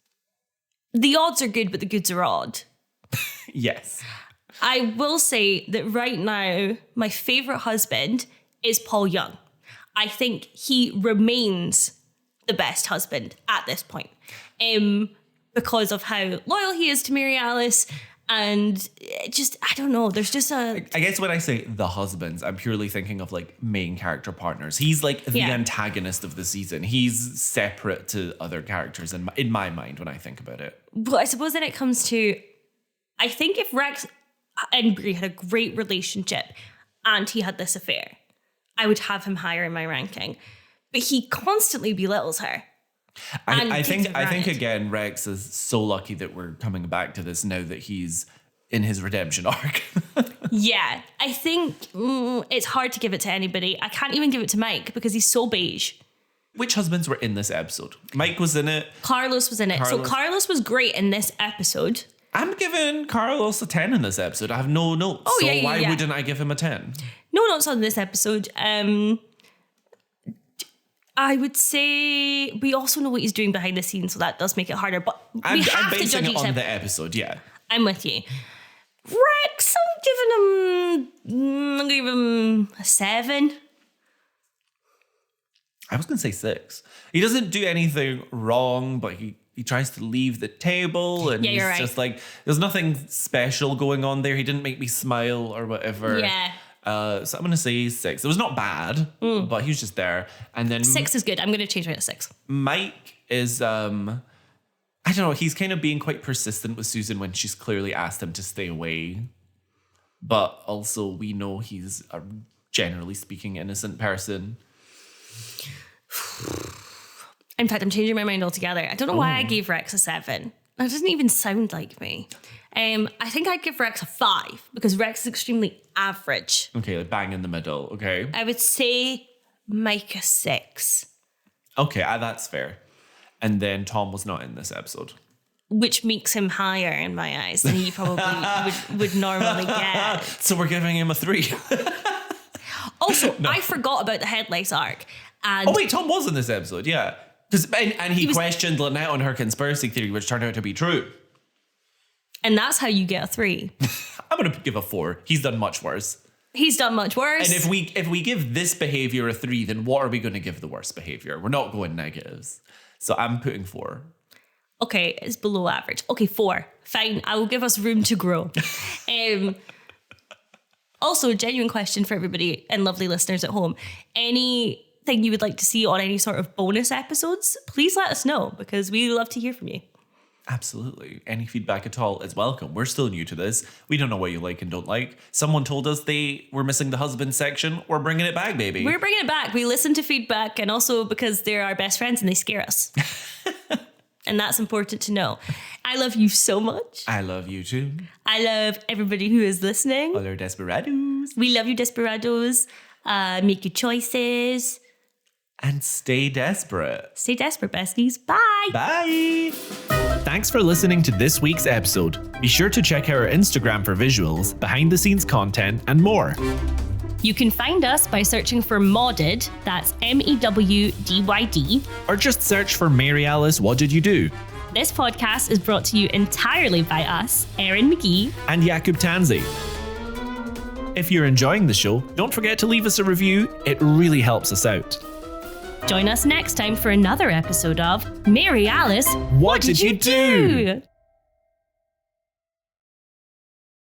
The odds are good, but the goods are odd. Yes. I will say that right now, my favourite husband is Paul Young. I think he remains the best husband at this point. Because of how loyal he is to Mary Alice. And I don't know, there's just I guess when I say the husbands, I'm purely thinking of like main character partners. He's like the antagonist of the season. He's separate to other characters in my mind when I think about it. But I suppose then it comes to, I think if Rex and Bree had a great relationship and he had this affair, I would have him higher in my ranking. But he constantly belittles her. I think again, Rex is so lucky that we're coming back to this now that he's in his redemption arc. Yeah, I think it's hard to give it to anybody. I can't even give it to Mike because he's so beige. Which husbands were in this episode? Mike was in it. Carlos was in it. So Carlos was great in this episode. I'm giving Carlos a 10 in this episode. I have no notes. Oh, so yeah, why wouldn't I give him a 10? No notes on this episode. I would say we also know what he's doing behind the scenes, so that does make it harder. But we have to judge each on the episode, yeah. I'm with you. Rex, I'm gonna give him a 7. I was gonna say 6. He doesn't do anything wrong, but he tries to leave the table, and he's just like, there's nothing special going on there. He didn't make me smile or whatever. Yeah. So I'm going to say 6. It was not bad, but he was just there. And then 6 is good. I'm going to change mine to 6. Mike is, I don't know, he's kind of being quite persistent with Susan when she's clearly asked him to stay away. But also we know he's a, generally speaking, innocent person. In fact, I'm changing my mind altogether. I don't know why I gave Rex a 7. That doesn't even sound like me. I think I'd give Rex a 5 because Rex is extremely average. Okay, like bang in the middle, okay. I would say Mike a 6. Okay, that's fair. And then Tom was not in this episode. Which makes him higher in my eyes than he probably would normally get. So we're giving him a 3. Also, I forgot about the headlights arc. And wait, Tom was in this episode, yeah. And he questioned Lynette on her conspiracy theory, which turned out to be true. And that's how you get a 3. I'm going to give a 4. He's done much worse. He's done much worse. And if we give this behavior a 3, then what are we going to give the worst behavior? We're not going negatives. So I'm putting 4. Okay, it's below average. Okay, 4. Fine, I will give us room to grow. Also, genuine question for everybody and lovely listeners at home. Anything you would like to see on any sort of bonus episodes, please let us know because we love to hear from you. Absolutely. Any feedback at all is welcome. We're still new to this. We don't know what you like and don't like. Someone told us they were missing the husband section. We're bringing it back, baby. We're bringing it back. We listen to feedback and also because they're our best friends and they scare us. And that's important to know. I love you so much. I love you too. I love everybody who is listening. All our desperados. We love you, desperados. Make your choices. And stay desperate. Stay desperate, besties. Bye. Bye. Thanks for listening to this week's episode. Be sure to check out our Instagram for visuals, behind the scenes content, and more. You can find us by searching for Modded, that's MEWDYD. Or just search for Mary Alice, What Did You Do? This podcast is brought to you entirely by us, Erin McGee and Jakub Tanzi. If you're enjoying the show, don't forget to leave us a review. It really helps us out. Join us next time for another episode of Mary Alice, What Did You Do?